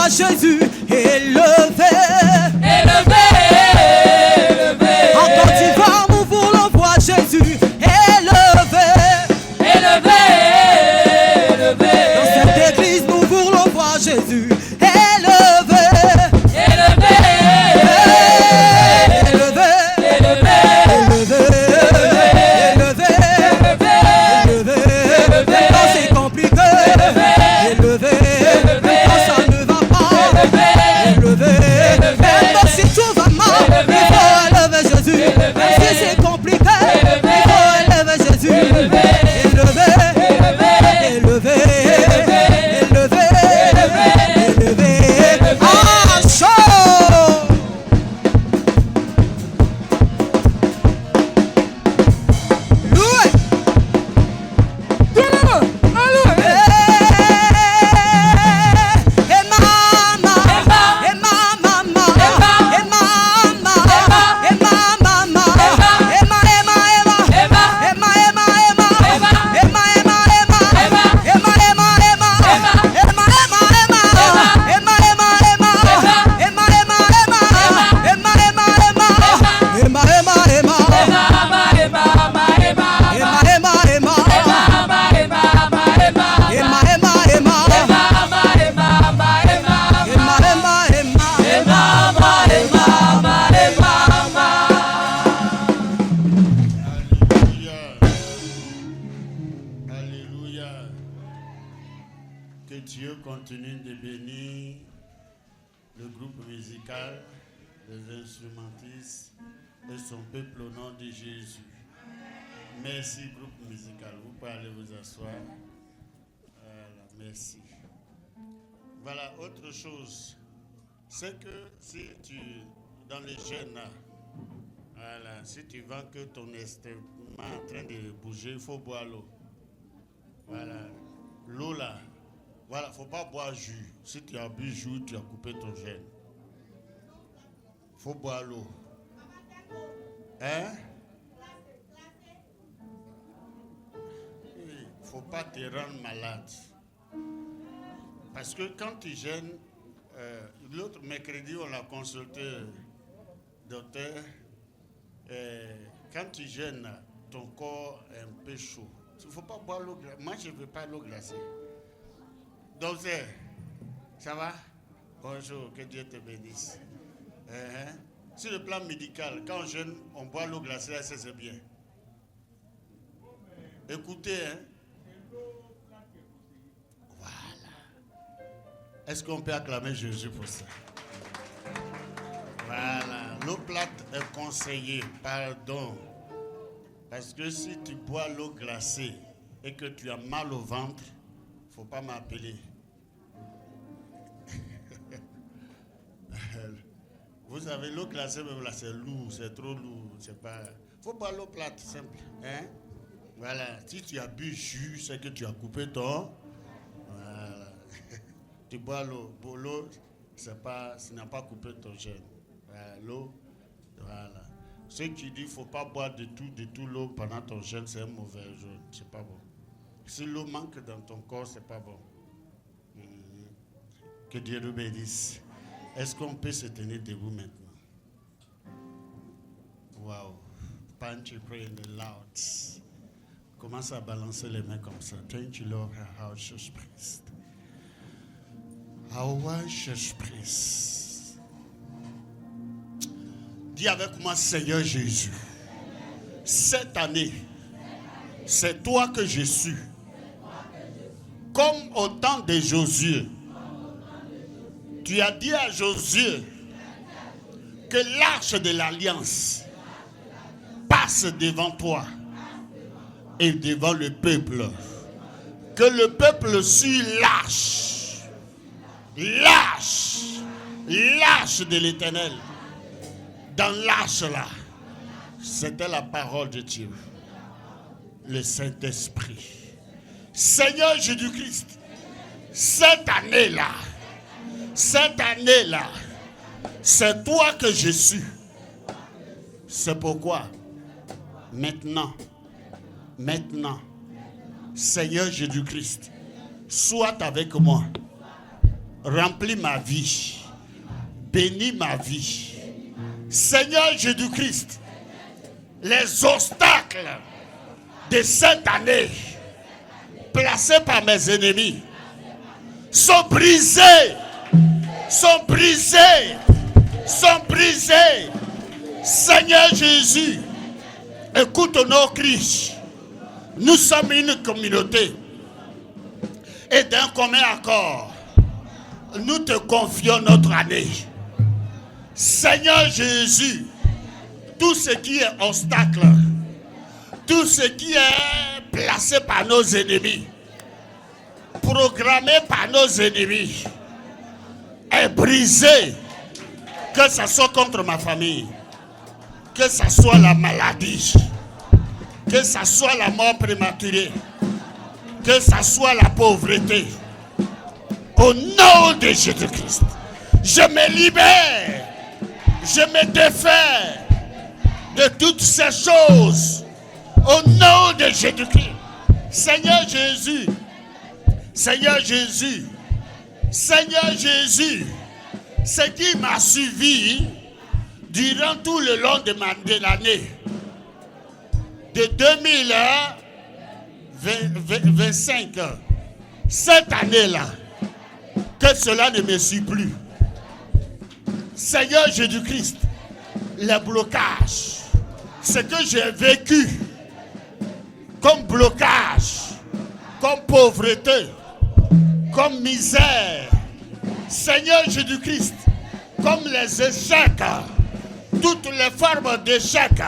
Jésus élevé, élevé, élevé. En Côte d'Ivoire, nous voulons voir Jésus élevé, élevé, élevé. Dans cette église, nous voulons voir Jésus élevé, élevé, élevé, élevé, élevé, élevé, élevé. Quand c'est compliqué, élevé, quand ça ne va pas. Même si tout va mal, il faut élever Jésus. Si c'est compliqué, il faut élever Jésus. Élevé, élevé, élevé, élevé. Ah, chaud! Loué! Que Dieu continue de bénir le groupe musical, les instrumentistes et son peuple au nom de Jésus. Merci groupe musical. Vous pouvez aller vous asseoir. Voilà, merci. Voilà, autre chose. C'est que si tu, dans les jeunes, voilà, si tu vois que ton estomac est en train de bouger, il faut boire l'eau. Voilà, l'eau là. Voilà, il ne faut pas boire jus. Si tu as bu jus, tu as coupé ton gène. Il faut boire l'eau. Hein? Il ne faut pas te rendre malade. Parce que quand tu gênes, l'autre mercredi, on a consulté le docteur. Quand tu gênes, ton corps est un peu chaud. Il ne faut pas boire l'eau glacée. Moi, je ne veux pas l'eau glacée. Docteur, ça va? Bonjour, que Dieu te bénisse. Sur le plan médical, quand on jeûne, on boit l'eau glacée, ça c'est bien. Écoutez, hein? Voilà. Est-ce qu'on peut acclamer Jésus pour ça? Voilà. L'eau plate est conseillée, pardon. Parce que si tu bois l'eau glacée et que tu as mal au ventre, il ne faut pas m'appeler. Vous avez l'eau glacée, mais là c'est lourd, c'est trop lourd. C'est pas. Faut boire l'eau plate, simple. Hein? Voilà. Si tu as bu jus, c'est que tu as coupé ton. Voilà. Tu bois l'eau. ce n'a pas coupé ton jeûne. L'eau, voilà. Ceux qui disent qu'il ne faut pas boire de tout l'eau pendant ton jeûne, c'est un mauvais jeûne. C'est pas bon. Si l'eau manque dans ton corps, c'est pas bon. Que Dieu nous bénisse. Est-ce qu'on peut se tenir debout maintenant? Wow. Punch you pray in the loud. Commence à balancer les mains comme ça. Thank you, Lord, how just praised. How just praised. Dis avec moi, Seigneur Jésus, cette année, c'est toi que je suis. Comme au temps de Josué, tu as dit à Josué que l'arche de l'alliance passe devant toi et devant le peuple. Que le peuple suit l'arche de l'Éternel. Dans l'arche là, c'était la parole de Dieu, le Saint-Esprit. Seigneur Jésus-Christ, cette année-là, c'est toi que je suis. C'est pourquoi, maintenant, Seigneur Jésus-Christ, sois avec moi. Remplis ma vie. Bénis ma vie. Seigneur Jésus-Christ, les obstacles de cette année placés par mes ennemis sont brisés. Seigneur Jésus, écoute nos cris. Nous sommes une communauté et d'un commun accord, nous te confions notre année. Seigneur Jésus, tout ce qui est obstacle, tout ce qui est placé par nos ennemis, programmé par nos ennemis, est brisé. Que ce soit contre ma famille, que ce soit la maladie, que ce soit la mort prématurée, que ce soit la pauvreté. Au nom de Jésus-Christ, je me libère, je me défais de toutes ces choses. Au nom de Jésus-Christ. Seigneur Jésus, ce qui m'a suivi durant tout le long de l'année de 2025, cette année-là, que cela ne me suit plus. Seigneur Jésus-Christ, les blocages, ce que j'ai vécu comme blocage, comme pauvreté, comme misère, Seigneur Jésus-Christ, comme les échecs, toutes les formes d'échecs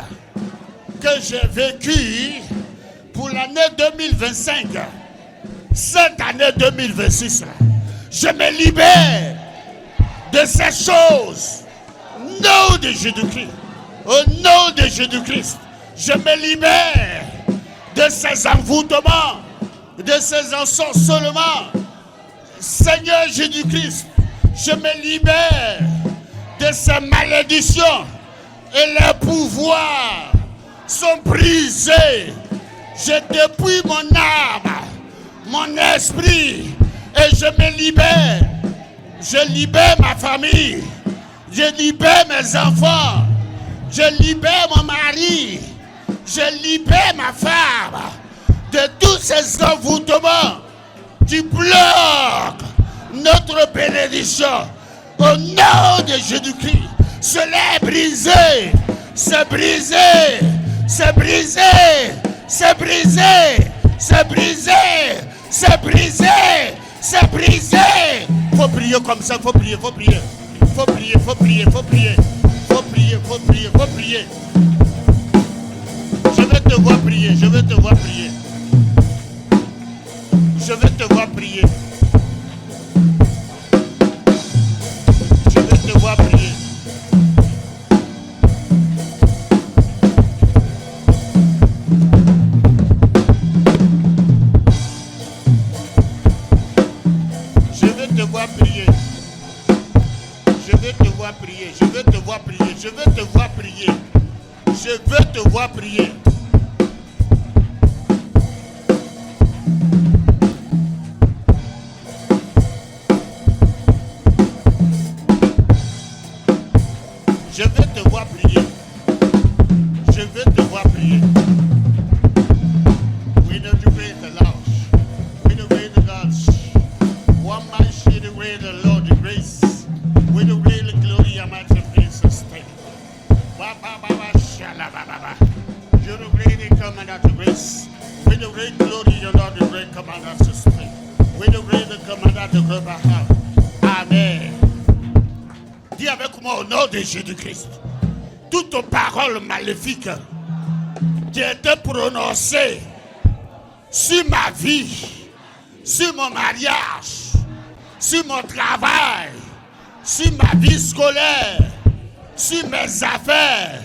que j'ai vécues pour l'année 2025, cette année 2026, je me libère de ces choses. Au nom de Jésus-Christ, au nom de Jésus-Christ, je me libère de ces envoûtements, de ces ensorcelements. Seigneur Jésus-Christ, je me libère de ces malédictions et les pouvoirs sont brisés. Je dépouille mon âme, mon esprit et je me libère. Je libère ma famille, je libère mes enfants, je libère mon mari, je libère ma femme de tous ces envoûtements qui bloquent notre bénédiction. Au nom de Jésus-Christ, cela est brisé, c'est brisé, c'est brisé, c'est brisé, c'est brisé, c'est brisé, c'est brisé. Faut prier comme ça, faut prier, faut prier. Faut prier, faut prier, faut prier. Faut prier, faut prier, faut prier. Je vais te voir prier, je vais te voir prier. Je vais te voir prier. Je vais te voir prier. Je vais te voir prier. je veux te voir prier. Je veux te voir prier. Je veux te voir prier. Je veux te voir prier. Je veux te voir prier. Je veux te voir prier. We know you praise the Lord. We know praise the God. One man share the way the Lord the grace. We know praise the glory and mighty grace sustain. Ba ba ba ba shala ba ba ba. You know praise the commander to grace. We know praise glory and Lord the great commander sustain. We know praise the commander to go back out. Amen. Dis avec moi au nom de Jésus-Christ. Toute parole maléfique qui a été prononcée sur ma vie, sur mon mariage, sur mon travail, sur ma vie scolaire, sur mes affaires,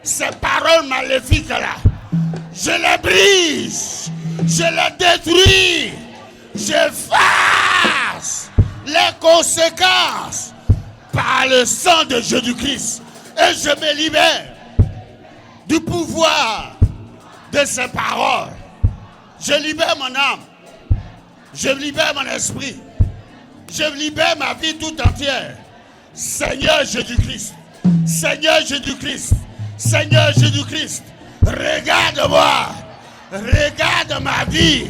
ces paroles maléfiques-là, je les brise, je les détruis, j'efface les conséquences par le sang de Jésus-Christ. Et je me libère du pouvoir de ces paroles. Je libère mon âme. Je libère mon esprit. Je libère ma vie tout entière. Seigneur Jésus-Christ. Seigneur Jésus-Christ. Seigneur Jésus-Christ. Regarde-moi. Regarde ma vie.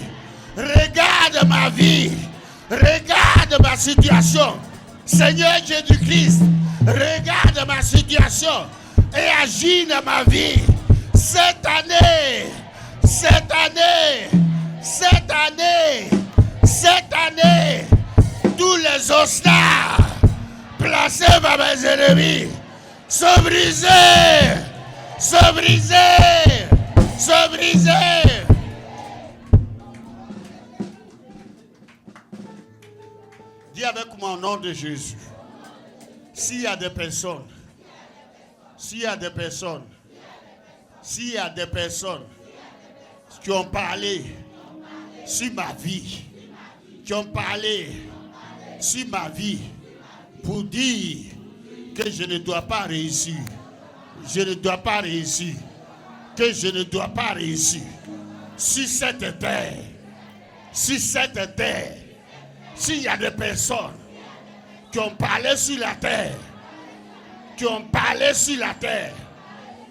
Regarde ma vie. Regarde ma situation. Seigneur Jésus-Christ, regarde ma situation et agis dans ma vie. Cette année, tous les obstacles placés par mes ennemis sont brisés, sont brisés, sont brisés. Dis avec moi au nom de Jésus. S'il y a des personnes qui ont parlé sur ma vie, pour dire que je ne dois pas réussir, que je ne dois pas réussir, sur cette terre, s'il y a des personnes qui ont parlé sur la terre,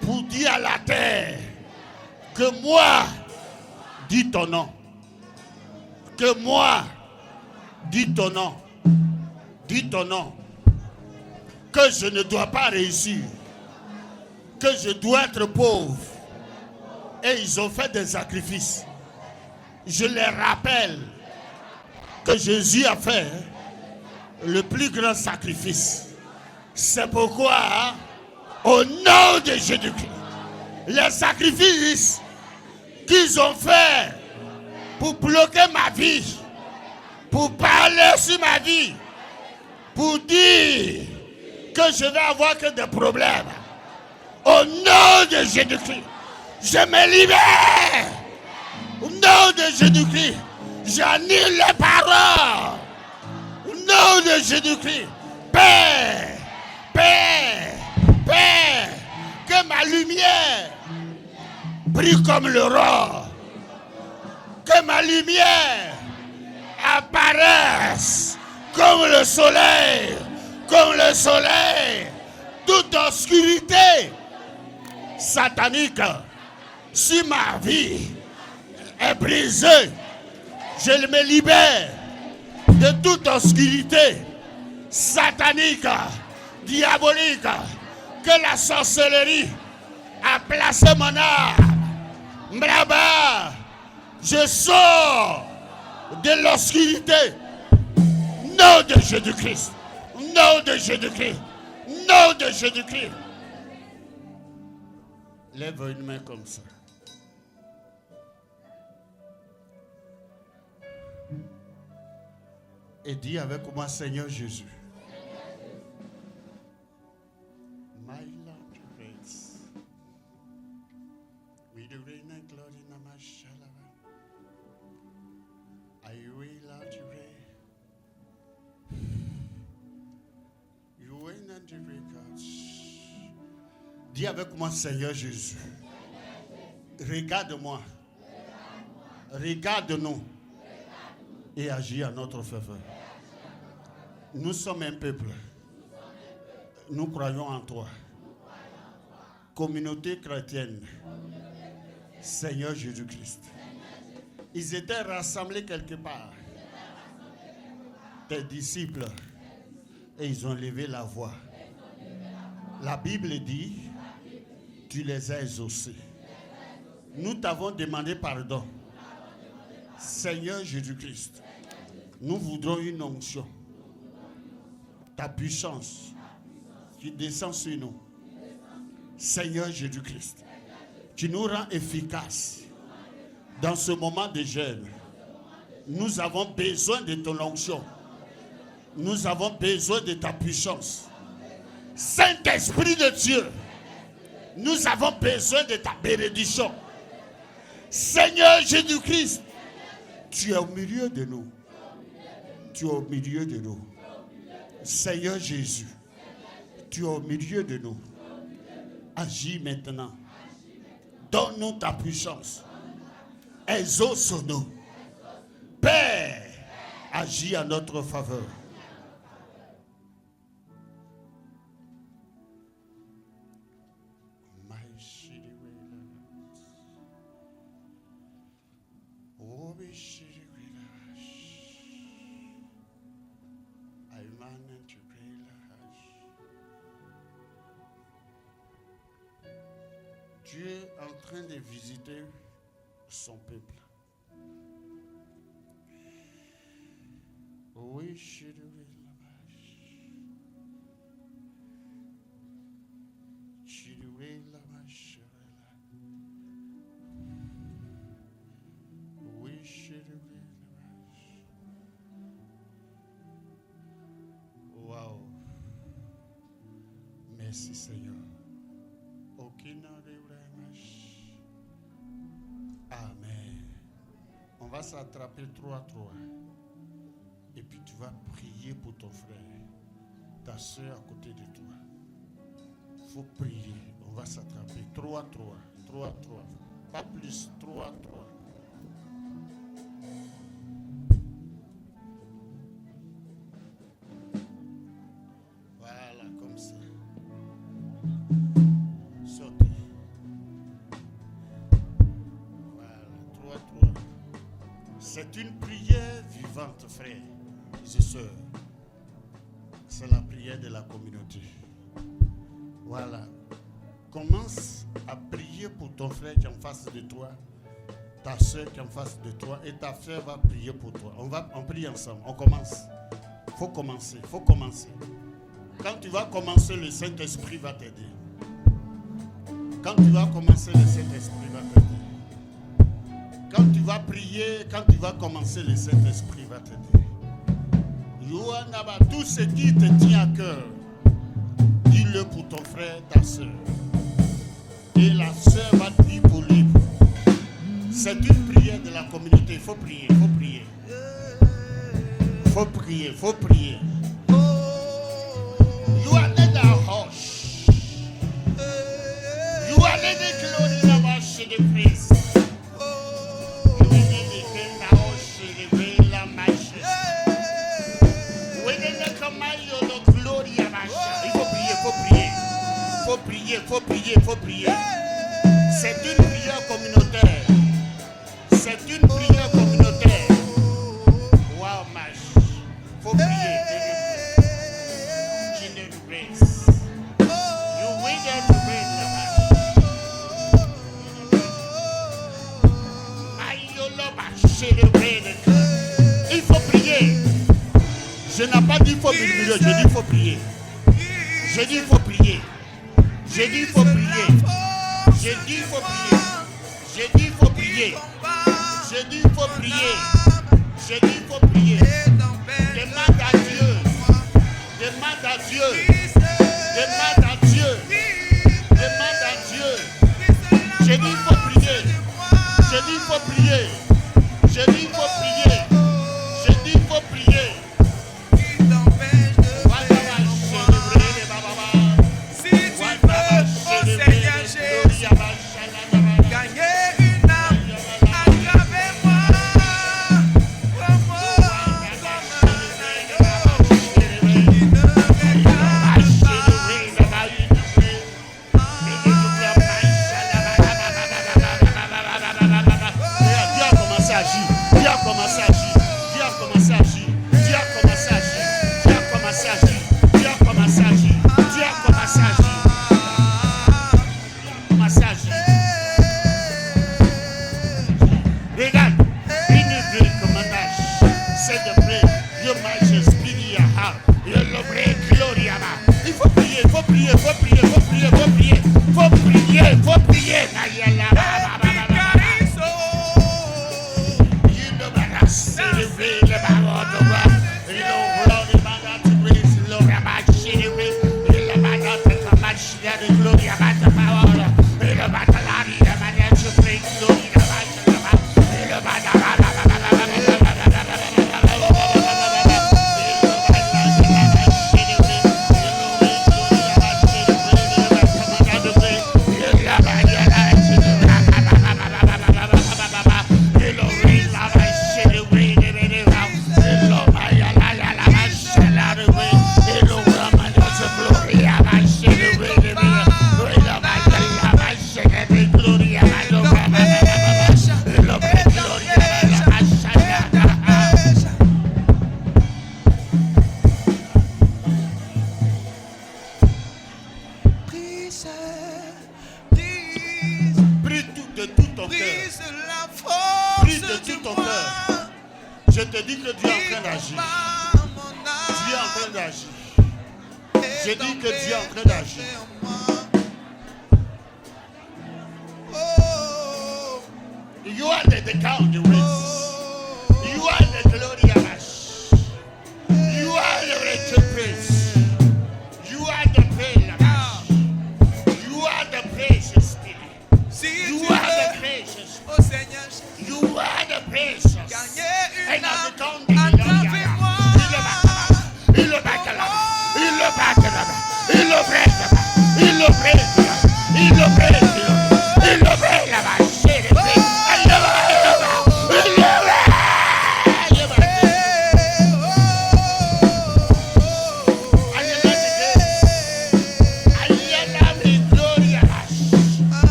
pour dire à la terre que moi, dis ton nom, que je ne dois pas réussir, que je dois être pauvre, et ils ont fait des sacrifices. Je les rappelle que Jésus a fait le plus grand sacrifice. C'est pourquoi, au nom de Jésus-Christ, les sacrifices qu'ils ont fait pour bloquer ma vie, pour parler sur ma vie, pour dire que je vais avoir que des problèmes, au nom de Jésus-Christ, je me libère. Au nom de Jésus-Christ, j'annule les paroles. Au nom de Jésus-Christ, Père, que ma lumière brille comme l'aurore. Que ma lumière apparaisse comme le soleil. Toute obscurité satanique sur ma vie est brisée. Je me libère de toute obscurité satanique, diabolique, que la sorcellerie a placé mon âme. Brava, je sors de l'obscurité. Nom de Jésus-Christ. Nom de Jésus-Christ. Nom de Jésus-Christ. Lève une main comme ça. Et dis avec moi, Seigneur Jésus. My Lord, praise. We the rain and glory in my shalava. I will out to rain. You Dis avec moi, Seigneur Jésus. Regarde-moi. Regarde-nous. Et agis à notre faveur. Nous sommes un peuple. Nous croyons en toi. Communauté chrétienne. Seigneur Jésus-Christ. Ils étaient rassemblés quelque part. Tes disciples. Et ils ont levé la voix. La Bible dit, tu les as exaucés. Nous t'avons demandé pardon. Seigneur Jésus-Christ, nous voudrons une onction. Ta puissance qui descend sur nous. Seigneur Jésus-Christ, tu nous rends efficaces dans ce moment de jeûne. Nous avons besoin de ton onction. Nous avons besoin de ta puissance. Saint-Esprit de Dieu, nous avons besoin de ta bénédiction. Seigneur Jésus-Christ, tu es au milieu de nous. Tu es au milieu de nous. Seigneur Jésus, tu es au milieu de nous. Agis maintenant. Donne-nous ta puissance. Exauce-nous. Père, agis à notre faveur. Dieu est en train de visiter son peuple. Oui, chérie. Wow. Merci Seigneur. Amen. On va s'attraper 3 à 3. Et puis tu vas prier pour ton frère, ta soeur à côté de toi. Il faut prier. On va s'attraper 3 à 3. 3 à 3. Pas plus. 3 à 3. Voilà, comme ça. Sautez. Voilà, 3 à 3. C'est une prière vivante, frère et sœurs. C'est la prière de la communauté. Voilà. Commence à prier pour ton frère qui est en face de toi, ta soeur qui est en face de toi, et ta frère va prier pour toi. On prie ensemble. On commence. Faut commencer. Quand tu vas commencer, le Saint-Esprit va t'aider. Quand tu vas commencer, le Saint-Esprit va t'aider. Quand tu vas prier, quand tu vas commencer, le Saint-Esprit va t'aider. Tout ce qui te tient à cœur, dis-le pour ton frère, ta soeur. Et la soeur va te dire pour lui. C'est une prière de la communauté. Il faut prier. You are not a hush. You are not a glory of our shady place. You are not a hush, the veil of my shade. We didn't come out of the glory of our shade. Il faut prier. C'est une prière communautaire. Wow, mach. Faut prier. Il faut prier. Je n'ai pas dit qu'il faut murmurer, je dis qu'il faut prier. Je dis qu'il faut prier. Demande à Dieu. Je dis qu'il faut prier. Voilà, célébrer les bababa. prier, faut prier, faut prier, faut prier, faut prier, faut prier.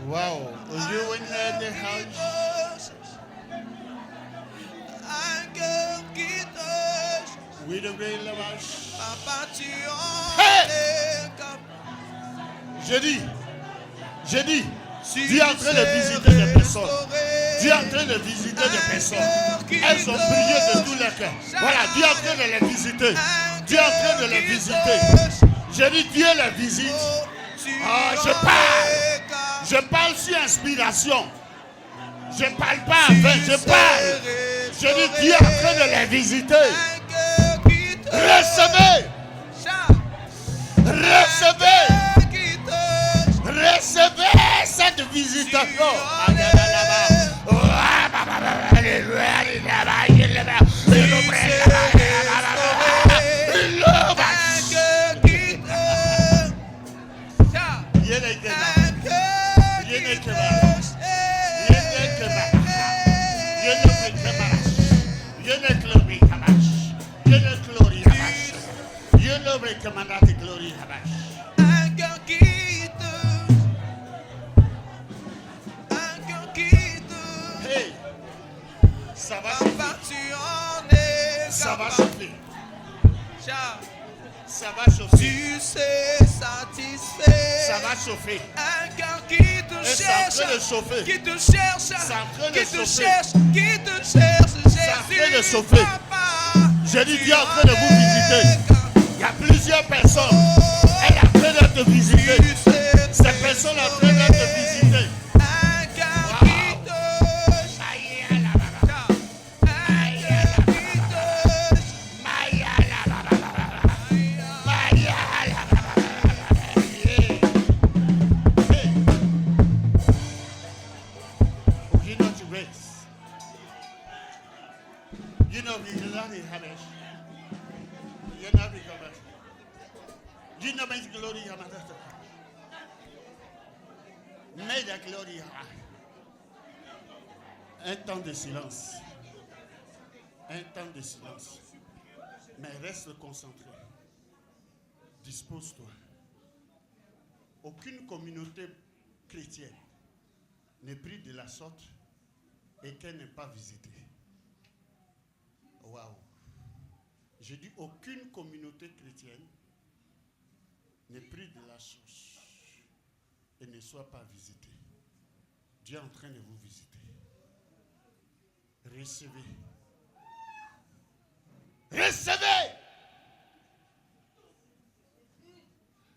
Wow, you in the house? We the real lavage. Hey! J'ai dit, Dieu est en train de visiter des personnes. Dieu est en train de visiter des personnes. Elles ont prié de tout leur cœur. Voilà, Dieu est en train de les visiter. Dieu est en train de les visiter. J'ai dit, Dieu les visite. Je parle sur inspiration. Je ne parle pas en vain, je parle. Je dis, Dieu est en train de les visiter. Recevez. Recevez cette visitation. Ça va chauffer. Ça va chauffer. Tu sais satisfait. Ça va chauffer. Un cœur qui te cherche. C'est en train de chauffer. Qui te cherche. C'est en train de qui chauffer. te cherche. Qui te cherche. C'est en train de chauffer. J'ai dit Dieu est en train de vous visiter. Il y a plusieurs personnes. Elle est en train de te visiter. Ces personnes sont en train de te visiter. Un cœur qui te Un temps de silence. Un temps de silence. Mais reste concentré. Dispose-toi. Aucune communauté chrétienne n'est prise de la sorte et qu'elle n'est pas visitée. Waouh. J'ai dit aucune communauté chrétienne n'est prise de la source et ne soit pas visitée. Dieu est en train de vous visiter. Recevez. Recevez.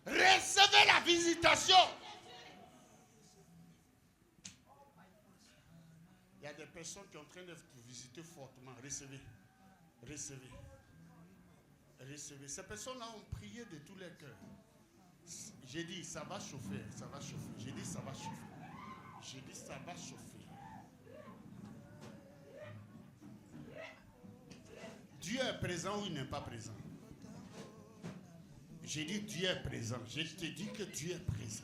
Recevez la visitation. Il y a des personnes qui sont en train de vous visiter fortement. Recevez. Recevez. Recevez. Ces personnes-là ont prié de tous leurs cœurs. J'ai dit, ça va chauffer, ça va chauffer. J'ai dit, ça va chauffer. J'ai dit, ça va chauffer. Dieu est présent ou il n'est pas présent? J'ai dit, Dieu est présent. Je te dis que Dieu est présent.